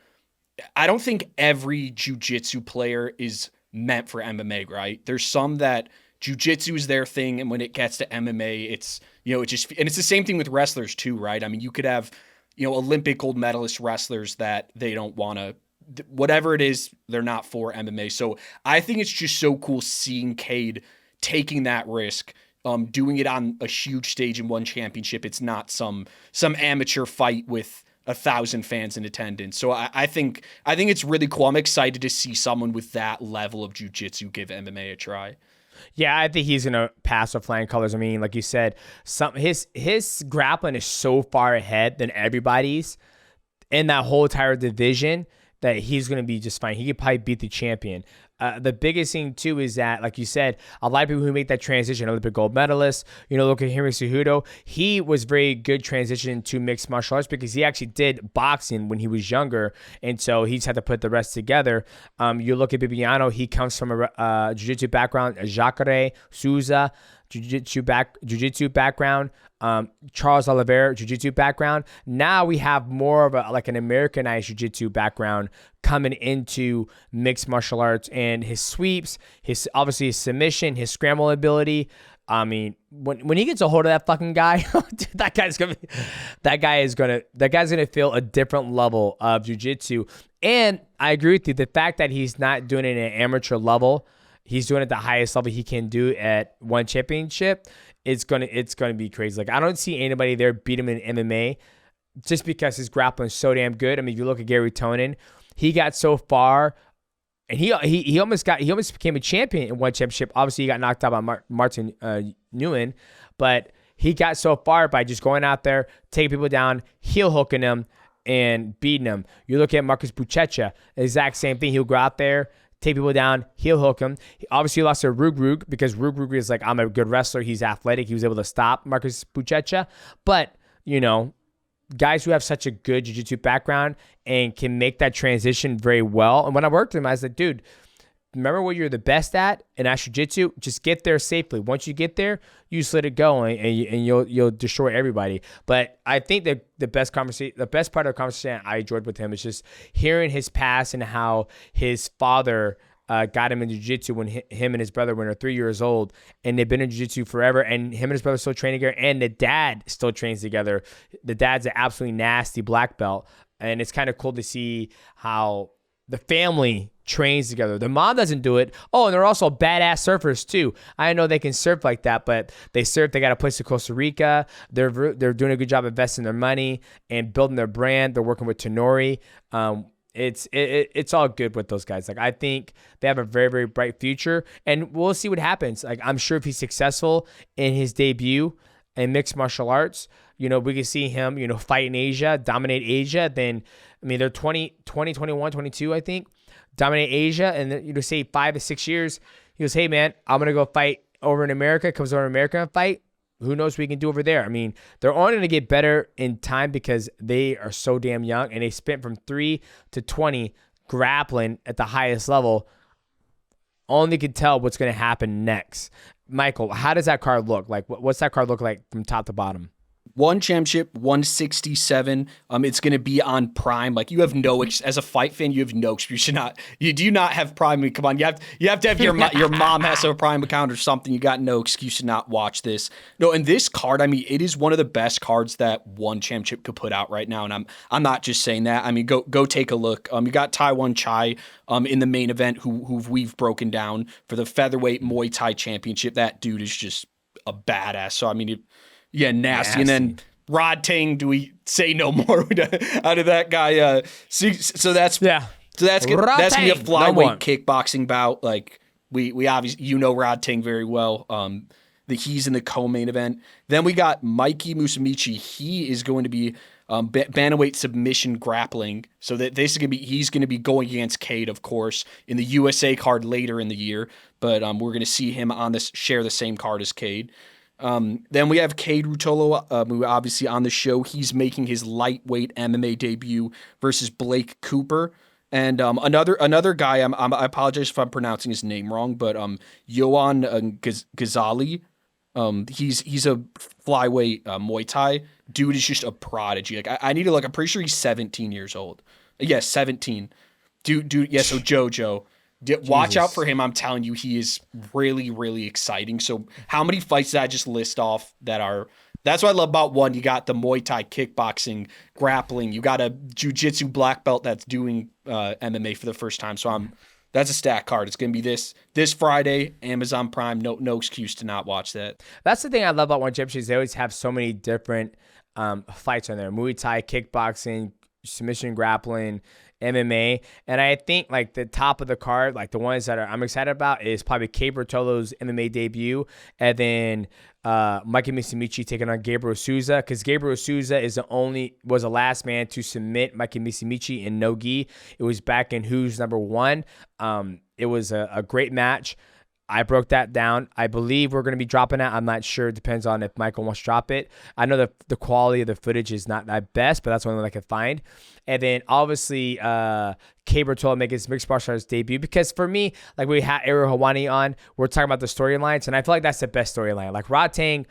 I don't think every jiu-jitsu player is meant for MMA, right? There's some that jiu-jitsu is their thing, and when it gets to MMA, it's, you know, and it's the same thing with wrestlers too, right? I mean, you could have, you know, Olympic gold medalist wrestlers that they don't want to, whatever it is, they're not for MMA. So I think it's just so cool seeing Kade taking that risk, doing it on a huge stage in one championship. It's not some amateur fight with 1,000 fans in attendance. So I think it's really cool. I'm excited to see someone with that level of jiu-jitsu give MMA a try. Yeah, I think he's gonna pass with flying colors. I mean, like you said, his grappling is so far ahead than everybody's in that whole entire division that he's going to be just fine. He could probably beat the champion. The biggest thing, too, is that, like you said, a lot of people who make that transition, Olympic gold medalists, you know, look at Henry Cejudo. He was very good transition to mixed martial arts because he actually did boxing when he was younger, and so he's had to put the rest together. You look at Bibiano, he comes from a jiu-jitsu background, Jacare, Souza. jiu-jitsu background. Charles Oliveira, jiu-jitsu background. Now we have more of an Americanized jiu-jitsu background coming into mixed martial arts, and his sweeps, obviously his submission, his scramble ability. I mean, when he gets a hold of that fucking guy, dude, that guy's gonna feel a different level of jiu-jitsu. And I agree with you. The fact that he's not doing it at an amateur level, he's doing it at the highest level he can do at one championship. It's gonna be crazy. Like, I don't see anybody there beat him in MMA just because his grappling is so damn good. I mean, if you look at Gary Tonin, he got so far, and he almost became a champion in one championship. Obviously, he got knocked out by Martin Nguyen, but he got so far by just going out there, taking people down, heel hooking them, and beating them. You look at Marcus Buchecha, exact same thing. He'll go out there, take people down, heel hook him. He obviously lost to Rug because Rug is like, I'm a good wrestler. He's athletic. He was able to stop Marcus Buchecha. But, guys who have such a good jiu-jitsu background and can make that transition very well. And when I worked with him, I was like, dude, remember what you're the best at, and that's jiu-jitsu. Just get there safely. Once you get there, you just let it go, and you'll destroy everybody. But I think that the best part of the conversation I enjoyed with him is just hearing his past and how his father got him into jiu-jitsu when him and his brother were 3 years old, and they've been in jiu-jitsu forever, and him and his brother still train together, and the dad still trains together. The dad's an absolutely nasty black belt, and it's kind of cool to see how the family trains together. The mom doesn't do it. Oh, and they're also badass surfers too. I know they can surf like that, but they surf. They got a place in Costa Rica. They're doing a good job investing their money and building their brand. They're working with Tenori. It's all good with those guys. Like, I think they have a very, very bright future, and we'll see what happens. Like, I'm sure if he's successful in his debut in mixed martial arts, we can see him, fight in Asia, dominate Asia. Then, I mean, they're 20, 21, 22, I think, dominate Asia. And then, say 5 to 6 years, he goes, hey man, I'm going to go fight over in America, comes over in America and fight. Who knows what we can do over there? I mean, they're only going to get better in time because they are so damn young, and they spent from 3 to 20 grappling at the highest level. Only can tell what's going to happen next. Michael, how does that card look? Like, what's that card look like from top to bottom? One championship, 167. It's going to be on Prime. Like, you have as a fight fan, you have no excuse. You do not have Prime. I mean, come on, you have to have your mom has to have a Prime account or something. You got no excuse to not watch this. No, and this card, I mean, it is one of the best cards that one championship could put out right now. And I'm not just saying that. I mean, go take a look. You got Taiwan Chai in the main event, who we've broken down for the featherweight Muay Thai championship. That dude is just a badass. So I mean, yeah, nasty. And then Rod Tang, do we say no more out of that guy? So that's gonna be a flyweight kickboxing bout. Like, we obviously, Rod Tang very well. He's in the co-main event. Then we got Mikey Musumeci. He is going to be bantamweight submission grappling. So that this is he's going to be going against Kade, of course, in the USA card later in the year. But we're going to see him share the same card as Kade. Then we have Kade Ruotolo, who obviously on the show, he's making his lightweight MMA debut versus Blake Cooper. And another guy, I apologize if I'm pronouncing his name wrong, but Yohan Ghazali, he's a flyweight Muay Thai. Dude is just a prodigy. Like, I need to look. I'm pretty sure he's 17 years old. Yes, 17. Dude, yeah, so JoJo. Watch out for him. I'm telling you, he is really, really exciting. So how many fights did I just list off that's what I love about one. You got the Muay Thai kickboxing, grappling. You got a jiu-jitsu black belt that's doing MMA for the first time. So that's a stack card. It's going to be this Friday, Amazon Prime. No excuse to not watch that. That's the thing I love about One Championship. They always have so many different fights on there. Muay Thai, kickboxing, submission grappling, MMA. And I think like the top of the card, like the ones that I'm excited about is probably Kade Ruotolo's MMA debut, and then Mikey Musumeci taking on Gabriel Souza, because Gabriel Souza was the last man to submit Mikey Musumeci in no gi. It was back in Who's Number 1. It was a great match. I broke that down. I believe we're going to be dropping that. I'm not sure. It depends on if Michael wants to drop it. I know that the quality of the footage is not that best, but that's one that I can find. And then obviously, Kade Ruotolo make his mixed martial arts debut, because for me, like we had Ariel Hawani on, we're talking about the storylines, and I feel like that's the best storyline. Like Rodtang,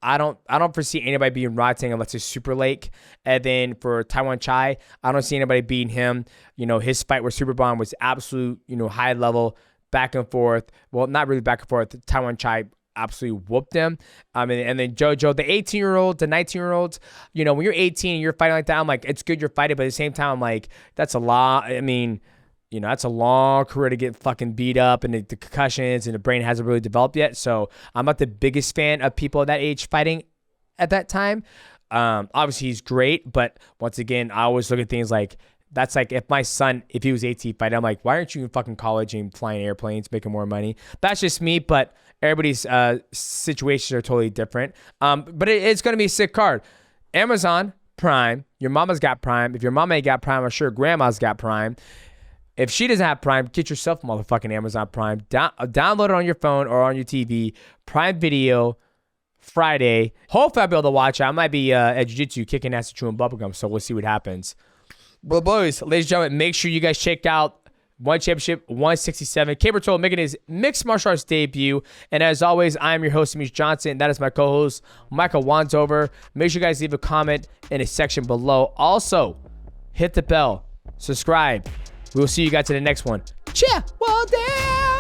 I don't foresee anybody beating Rodtang unless it's Super Lake. And then for Taiwan Chai, I don't see anybody beating him. You know, his fight with Superbond was absolute, you know, high level, back and forth. Well, not really back and forth. Taiwan Chai absolutely whooped them. And then JoJo, the 18-year-old, the 19-year-olds, you know, when you're 18 and you're fighting like that, I'm like, it's good you're fighting, but at the same time, I'm like, that's a lot. I mean, you know, that's a long career to get fucking beat up, and the concussions and the brain hasn't really developed yet. So I'm not the biggest fan of people at that age fighting at that time. Obviously he's great, but once again, I always look at things like, that's like if my son, if he was 18 fighting, I'm like, why aren't you in fucking college and flying airplanes, making more money? That's just me, but everybody's situations are totally different. But it's going to be a sick card. Amazon Prime, your mama's got Prime. If your mama ain't got Prime, I'm sure grandma's got Prime. If she doesn't have Prime, get yourself motherfucking Amazon Prime. Download it on your phone or on your TV. Prime Video, Friday. Hopefully I'll be able to watch it. I might be at Jiu Jitsu kicking ass and chewing bubblegum, so we'll see what happens. Well, boys, ladies and gentlemen, make sure you guys check out One Championship 167. Kade Ruotolo making his mixed martial arts debut. And as always, I am your host, Demetrious Johnson. That is my co-host, Michael Wandover. Make sure you guys leave a comment in the section below. Also, hit the bell, subscribe. We will see you guys in the next one. Cheer! Well, damn!